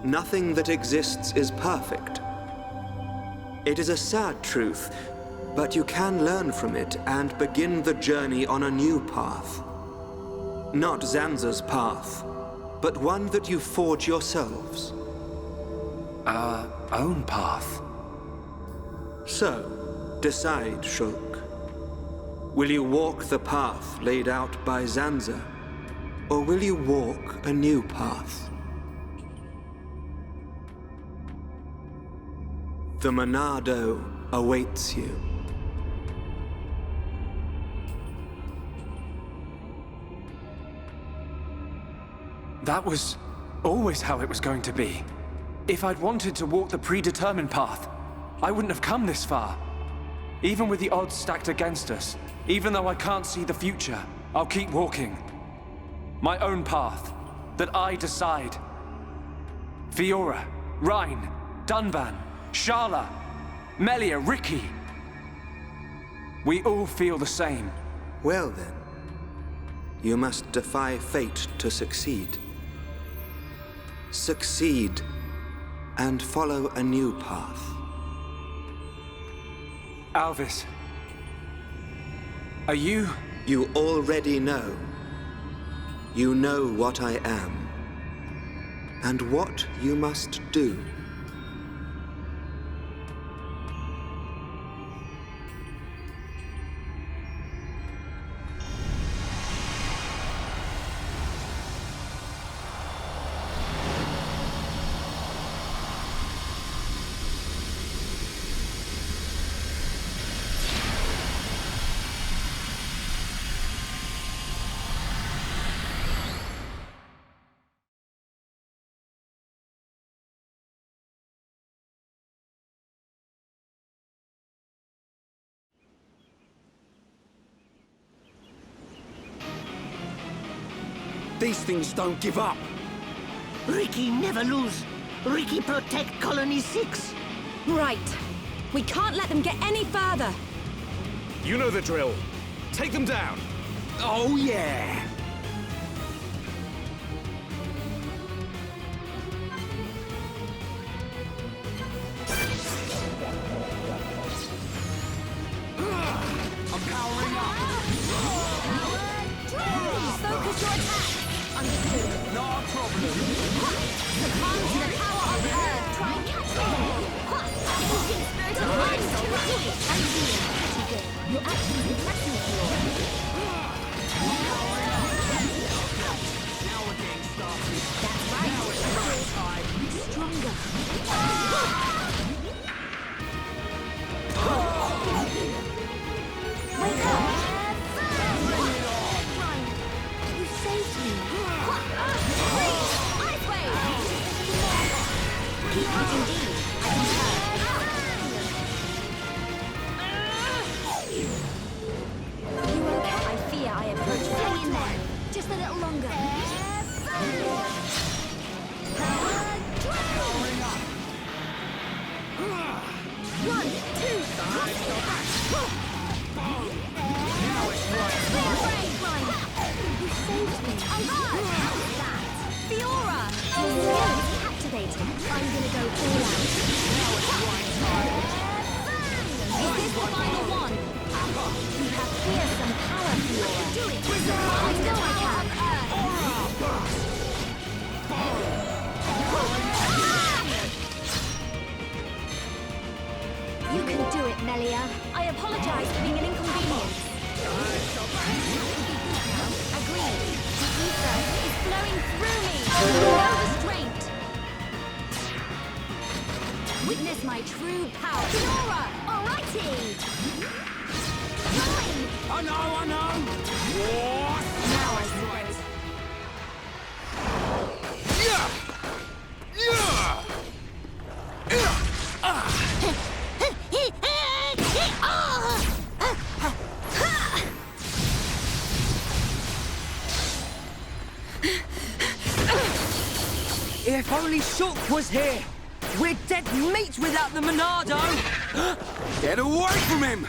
Speaker 13: Nothing that exists is perfect. It is a sad truth, but you can learn from it and begin the journey on a new path. Not Zanza's path, but one that you forge yourselves.
Speaker 5: Our own path.
Speaker 13: So, decide, Shulk. Will you walk the path laid out by Zanza, or will you walk a new path? The Monado awaits you.
Speaker 5: That was always how it was going to be. If I'd wanted to walk the predetermined path, I wouldn't have come this far. Even with the odds stacked against us, even though I can't see the future, I'll keep walking. My own path, that I decide. Fiora, Rhine, Dunban, Shala, Melia, Ricky. We all feel the same.
Speaker 13: Well then, you must defy fate to succeed. Succeed and follow a new path.
Speaker 5: Alvis, are you?
Speaker 13: You already know. You know what I am, and what you must do.
Speaker 16: These things don't give up.
Speaker 7: Ricky never lose. Ricky protect Colony 6.
Speaker 6: Right. We can't let them get any further.
Speaker 9: You know the drill. Take them down.
Speaker 16: Oh, yeah. I'm powering up.
Speaker 2: Focus your attack. Understood.
Speaker 16: No problem.
Speaker 2: Succumb to the power of Earth. Try and catch me. Using spirit of mind to retreat. I'm feeling pretty good. Your actions impress me, Fiora.
Speaker 16: Now we're getting started.
Speaker 2: That's right.
Speaker 16: Now it's right time.
Speaker 2: Stronger. Wake up. You saved me. Ice wave. Keep up indeed. I concur. You okay? I fear I approach. Hang in there. Just a little longer. One, two,
Speaker 16: Now it's right
Speaker 2: you saved me. Fiora! Your skill is captivating. I'm gonna go all out.
Speaker 16: Now it's right time.
Speaker 2: Is this the final one? You have fearsome power, Fiora. Do it! I know I can. You can do it, Melia. I apologize for being an inconvenience. Agreed. The ether is flowing through me. No restraint. Witness my true power. Fiora! Alrighty! Fine!
Speaker 16: I know! What?
Speaker 2: Now I see it.
Speaker 11: If only Shulk was here! We're dead meat without the Monado!
Speaker 16: Get away from him!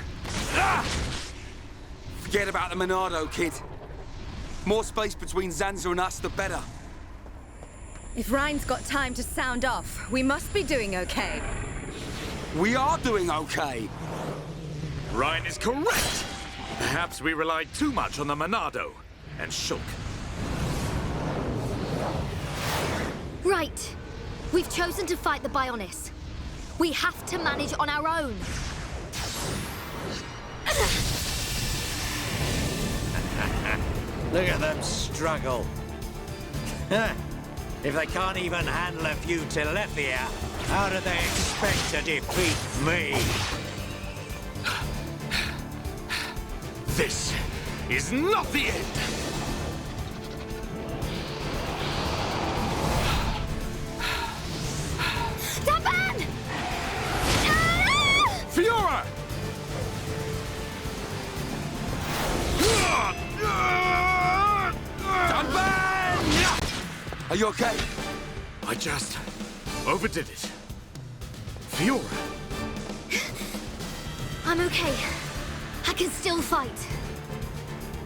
Speaker 16: Forget about the Monado, kid. More space between Zanza and us, the better.
Speaker 6: If Ryan's got time to sound off, we must be doing okay.
Speaker 16: We are doing okay.
Speaker 9: Ryan is correct. Perhaps we relied too much on the Monado and Shulk.
Speaker 2: Right. We've chosen to fight the Bionis. We have to manage on our own.
Speaker 4: Look at them struggle. If they can't even handle a few Telethia, how do they expect to defeat me?
Speaker 9: This is not the end!
Speaker 2: Daban!
Speaker 9: Fiora!
Speaker 16: Are you okay?
Speaker 9: I just overdid it. Fiora!
Speaker 2: I'm okay. I can still fight.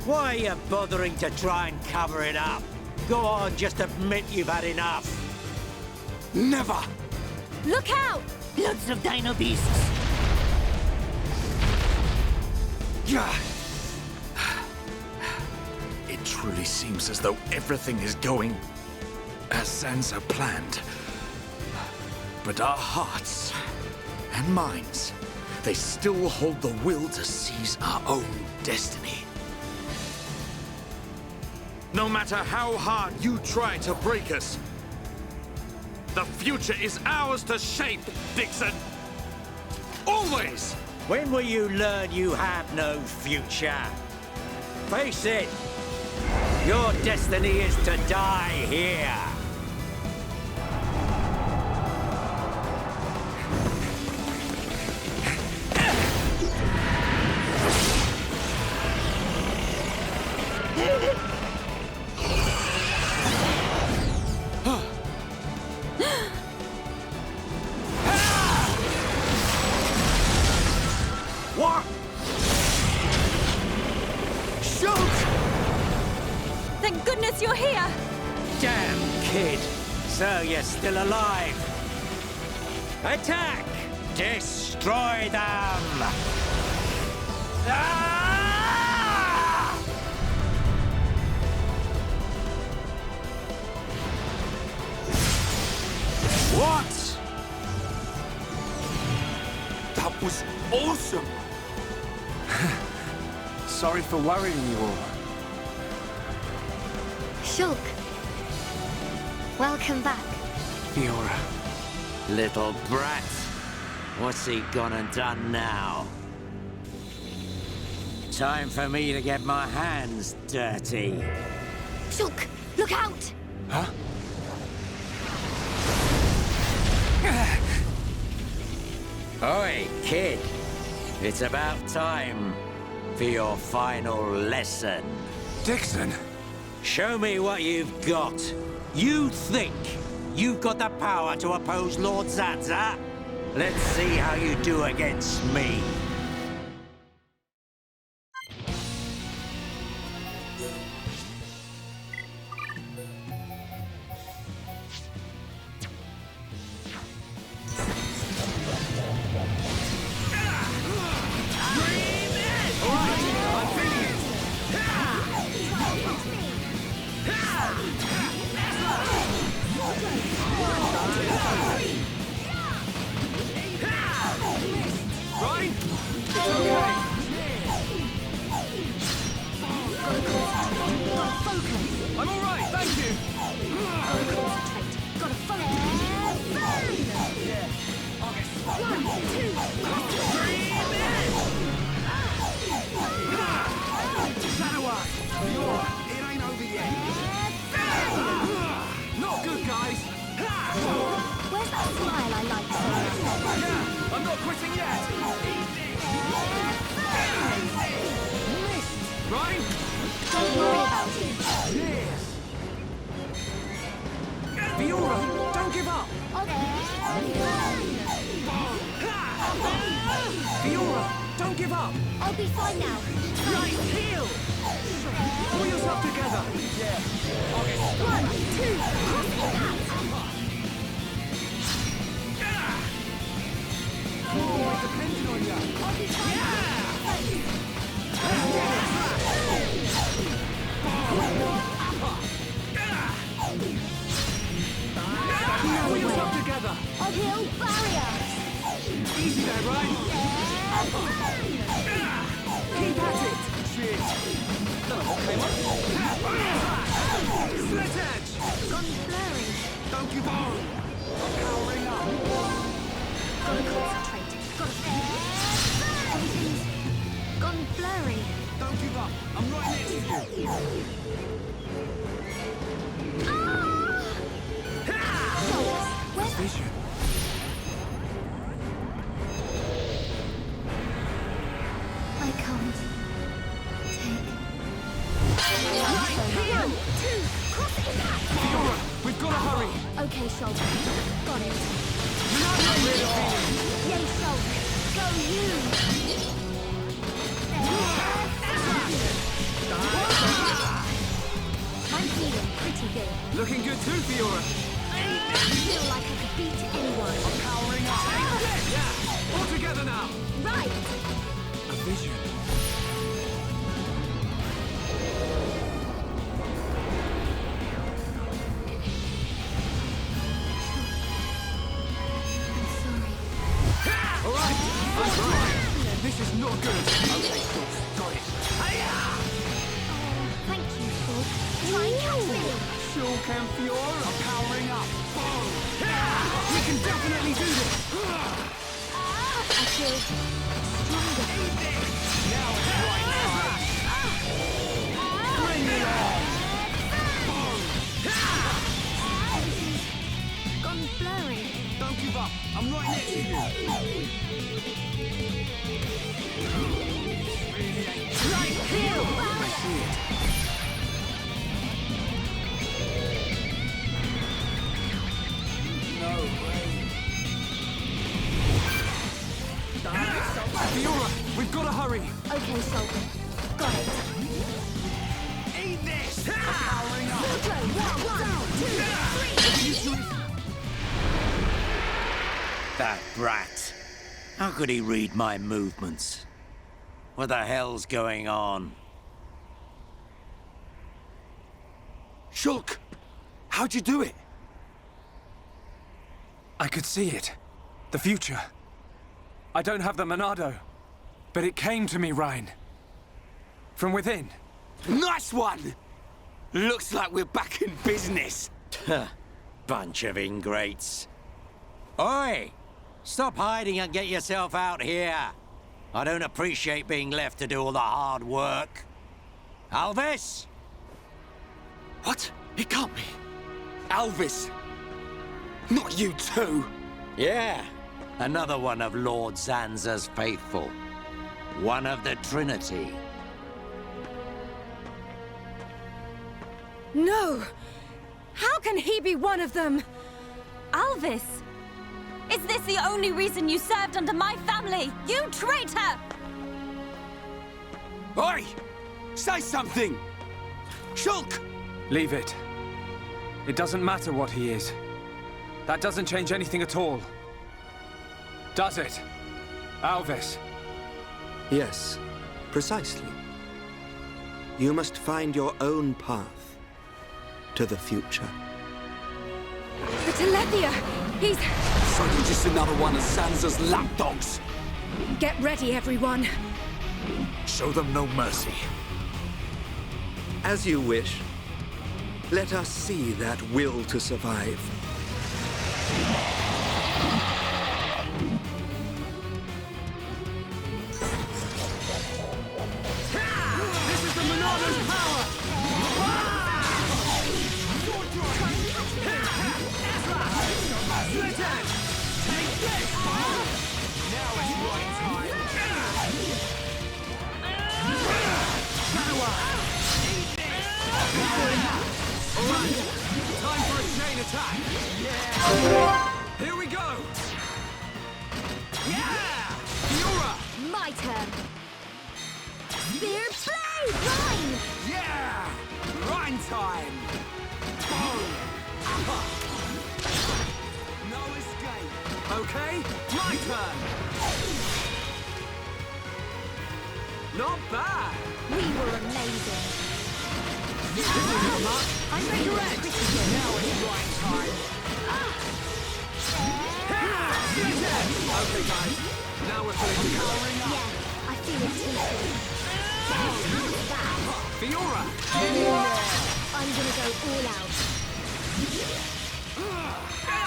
Speaker 4: Why are you bothering to try and cover it up? Go on, just admit you've had enough.
Speaker 16: Never!
Speaker 2: Look out!
Speaker 7: Lots of dino beasts.
Speaker 10: It truly seems as though everything is going as Zanza planned. But our hearts and minds, they still hold the will to seize our own destiny. No matter how hard you try to break us, the future is ours to shape, Dixon! Always!
Speaker 4: When will you learn you have no future? Face it! Your destiny is to die here!
Speaker 11: What? Shulk!
Speaker 6: Thank goodness you're here!
Speaker 4: Damn, kid! So you're still alive! Attack! Destroy them! Ah!
Speaker 16: What? That was awesome! Sorry for worrying you all.
Speaker 2: Shulk. Welcome back.
Speaker 16: Fiora.
Speaker 4: Little brat. What's he gone and done now? Time for me to get my hands dirty.
Speaker 2: Shulk, look out!
Speaker 16: Huh?
Speaker 4: Oi, kid. It's about time for your final lesson.
Speaker 16: Dixon!
Speaker 4: Show me what you've got. You think you've got the power to oppose Lord Zanza? Let's see how you do against me.
Speaker 8: I'm all right, thank you.
Speaker 2: Gotta focus.
Speaker 8: It ain't over yet. Not good, guys.
Speaker 2: Where's that smile I like so much?
Speaker 8: Yeah, I'm not quitting yet. Missed. Right?
Speaker 2: Don't worry about it.
Speaker 8: Yes. Fiora, don't give up. Fiora, don't give up.
Speaker 2: I'll be fine now.
Speaker 8: Right, heal. Pull yourself together. Yeah.
Speaker 2: 1, 2, crossing that.
Speaker 8: Oh, it depends on you.
Speaker 2: I'll be fine.
Speaker 8: Pull yourself together.
Speaker 2: I'll build barriers.
Speaker 8: Easy there, right? Keep at it. Cheers. Don't know what came up. Split edge.
Speaker 2: Gone blurry.
Speaker 8: Don't give up. I'm powering up.
Speaker 2: Gotta concentrate. Gotta... Everything's gone blurry.
Speaker 8: Don't give up. I'm right next to you.
Speaker 2: Where's
Speaker 16: Vision.
Speaker 2: I can't take... 1, 2, crossing that!
Speaker 8: Fiora, we've got to hurry.
Speaker 2: Okay, Shulk. Got it.
Speaker 8: You're not really feeling.
Speaker 2: Yay, Shulk. Go!
Speaker 15: I'm feeling pretty good.
Speaker 16: Looking good too, Fiora.
Speaker 15: I feel like I could beat anyone.
Speaker 16: I'm powering up. Yeah, all together now.
Speaker 15: Right.
Speaker 16: A vision. All right, I'm trying. This is not good. Okay, cool. Got it.
Speaker 15: Thank you, Shulk. Try and catch me.
Speaker 16: Shulk and Fiora are powering up. Boom. We can definitely do this.
Speaker 15: I feel stronger.
Speaker 16: Now it's right time. Bring it on.
Speaker 15: Gone blurry.
Speaker 16: Don't give up. I'm right next to you.
Speaker 15: Right here.
Speaker 16: I see it. No way. Fiora, we've got to hurry.
Speaker 15: Okay, Shulk. Got it.
Speaker 16: Eat this. Powering up.
Speaker 15: One, two, 3.
Speaker 4: That brat. How could he read my movements? What the hell's going on?
Speaker 16: Shulk, how'd you do it? I could see it. The future. I don't have the Monado, but it came to me, Ryan. From within. Nice one! Looks like we're back in business.
Speaker 4: Bunch of ingrates. Oi! Stop hiding and get yourself out here. I don't appreciate being left to do all the hard work. Alvis?
Speaker 16: What? It can't be. Alvis. Not you too.
Speaker 4: Yeah. Another one of Lord Zanza's faithful. One of the Trinity.
Speaker 6: No! How can he be one of them?
Speaker 2: Alvis! Is this the only reason you served under my family? You traitor!
Speaker 16: Oi! Say something! Shulk!
Speaker 5: Leave it. It doesn't matter what he is. That doesn't change anything at all. Does it? Alvis?
Speaker 13: Yes, precisely. You must find your own path to the future.
Speaker 6: The Telethia! He's...
Speaker 16: So you're just another one of Zanza's lapdogs.
Speaker 6: Get ready, everyone.
Speaker 9: Show them no mercy.
Speaker 13: As you wish. Let us see that will to survive.
Speaker 16: This is the Monado's power! Take this! Now it's right time. Alright, time for a chain attack. Yeah! Here we go! Yeah! Fiora!
Speaker 15: My turn. Spear blade! Rhyme!
Speaker 16: Yeah! Rhyme time! Boom! No escape. Okay, my turn! Not bad!
Speaker 15: We were amazing.
Speaker 16: This is a mark.
Speaker 15: I'm ready to
Speaker 16: Now it's right time. Okay, guys. Now we're pulling together.
Speaker 15: Yeah, I feel it too. How's that?
Speaker 16: Fiora!
Speaker 15: I'm gonna go all out.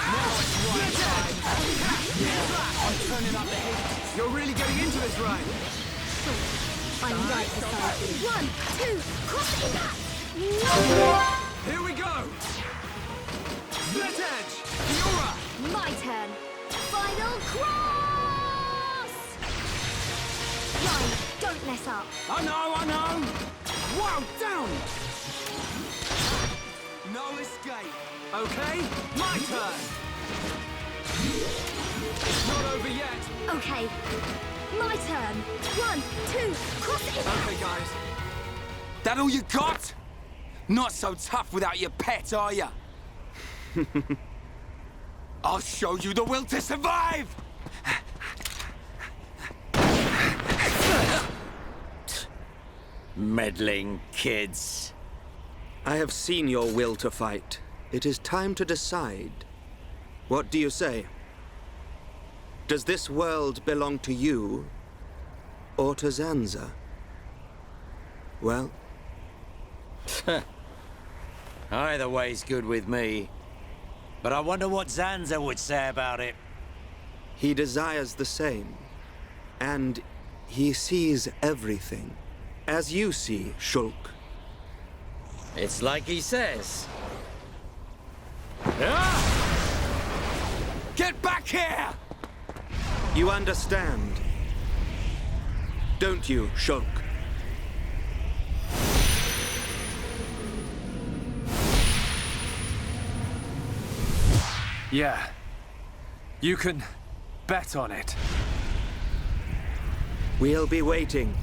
Speaker 16: Now it's right time. I'm turning up the heat. You're really getting into this, right?
Speaker 15: I'm right beside you. 1, 2, crossing back!
Speaker 16: Here we go! Split edge! Fiora!
Speaker 15: My turn. Final cross! Ryan, don't mess up.
Speaker 16: I know! Wow, down! No escape. Okay, my turn! It's not over yet.
Speaker 15: Okay. My turn. 1, 2, cross it out.
Speaker 16: Okay, guys. That all you got? Not so tough without your pet, are ya? I'll show you the will to survive!
Speaker 4: Meddling kids.
Speaker 13: I have seen your will to fight. It is time to decide. What do you say? Does this world belong to you, or to Zanza? Well...
Speaker 4: Either way's good with me. But I wonder what Zanza would say about it.
Speaker 13: He desires the same. And he sees everything. As you see, Shulk.
Speaker 4: It's like he says.
Speaker 16: Get back here!
Speaker 13: You understand, don't you, Shulk?
Speaker 16: Yeah. You can bet on it.
Speaker 13: We'll be waiting.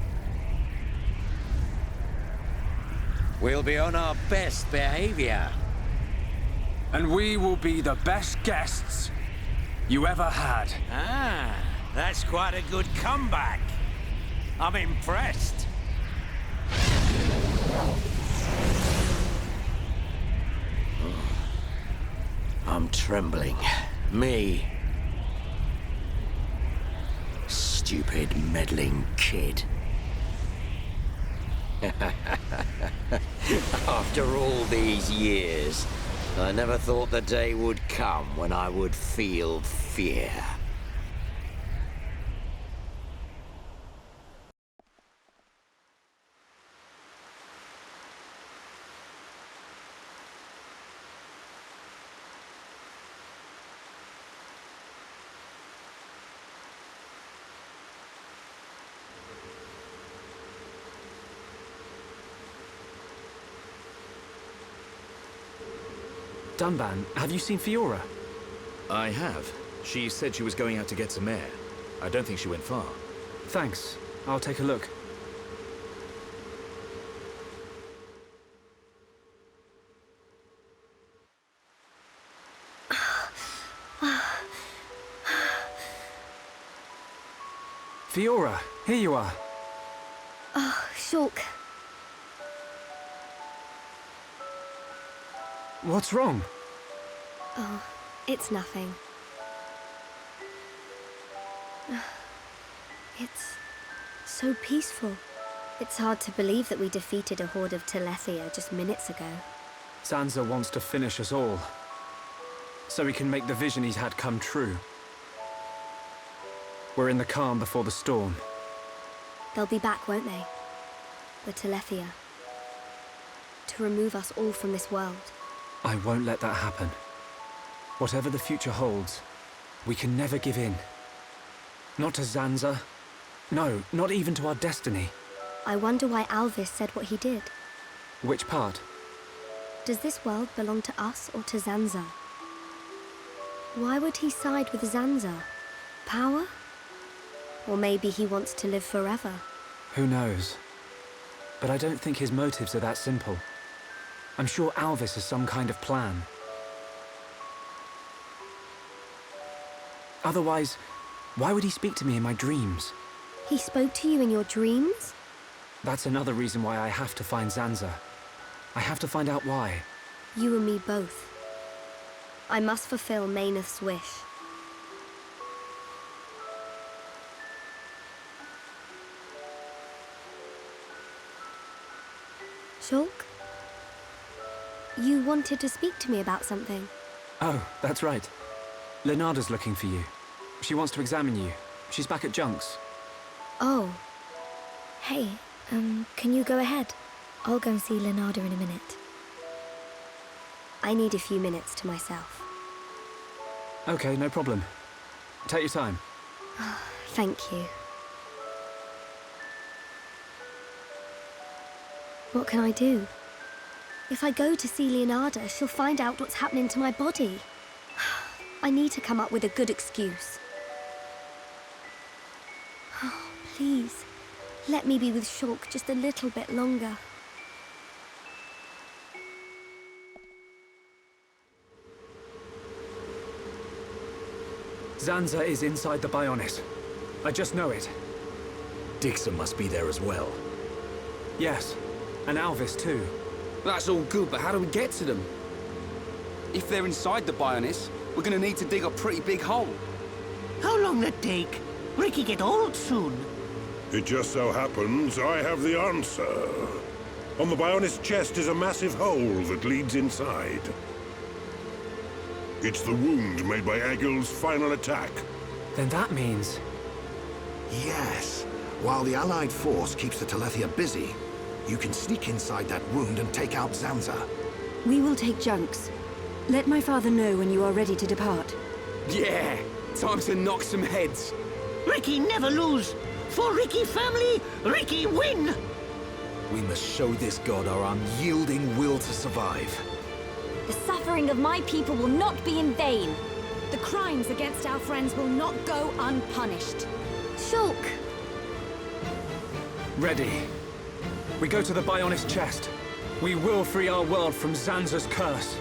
Speaker 4: We'll be on our best behavior.
Speaker 16: And we will be the best guests you ever had.
Speaker 4: Ah, that's quite a good comeback. I'm impressed. I'm trembling. Me. Stupid, meddling kid. After all these years, I never thought the day would come when I would feel fear.
Speaker 5: Dunban, have you seen Fiora?
Speaker 10: I have. She said she was going out to get some air. I don't think she went far.
Speaker 5: Thanks. I'll take a look. Fiora, here you are.
Speaker 15: Oh, Shulk.
Speaker 5: What's wrong?
Speaker 15: Oh, it's nothing. It's so peaceful. It's hard to believe that we defeated a horde of Telethia just minutes ago.
Speaker 5: Zanza wants to finish us all, so he can make the vision he's had come true. We're in the calm before the storm.
Speaker 15: They'll be back, won't they? The Telethia. To remove us all from this world.
Speaker 5: I won't let that happen. Whatever the future holds, we can never give in. Not to Zanza. No, not even to our destiny.
Speaker 15: I wonder why Alvis said what he did.
Speaker 5: Which part?
Speaker 15: Does this world belong to us or to Zanza? Why would he side with Zanza? Power? Or maybe he wants to live forever?
Speaker 5: Who knows? But I don't think his motives are that simple. I'm sure Alvis has some kind of plan. Otherwise, why would he speak to me in my dreams?
Speaker 15: He spoke to you in your dreams?
Speaker 5: That's another reason why I have to find Zanza. I have to find out why.
Speaker 15: You and me both. I must fulfill Mayneth's wish. Shulk? You wanted to speak to me about something.
Speaker 5: Oh, that's right. Lenada's looking for you. She wants to examine you. She's back at Junk's.
Speaker 15: Oh. Hey, can you go ahead? I'll go and see Lenada in a minute. I need a few minutes to myself.
Speaker 5: Okay, no problem. Take your time.
Speaker 15: Thank you. What can I do? If I go to see Leonarda, she'll find out what's happening to my body. I need to come up with a good excuse. Please, let me be with Shulk just a little bit longer.
Speaker 5: Zanza is inside the Bionis. I just know it.
Speaker 10: Dixon must be there as well.
Speaker 5: Yes, and Alvis too.
Speaker 17: That's all good, but how do we get to them? If they're inside the Bionis, we're gonna need to dig a pretty big hole.
Speaker 7: How long that take? Ricky get old soon.
Speaker 18: It just so happens I have the answer. On the Bionis chest is a massive hole that leads inside. It's the wound made by Egil's final attack.
Speaker 5: Then that means...
Speaker 14: Yes. While the Allied force keeps the Telethia busy, you can sneak inside that wound and take out Zanza.
Speaker 6: We will take junks. Let my father know when you are ready to depart.
Speaker 17: Yeah! Time to knock some heads.
Speaker 7: Ricky never lose. For Ricky family, Ricky win!
Speaker 10: We must show this god our unyielding will to survive.
Speaker 6: The suffering of my people will not be in vain. The crimes against our friends will not go unpunished.
Speaker 15: Shulk!
Speaker 5: Ready. We go to the Bionis chest. We will free our world from Zanza's curse.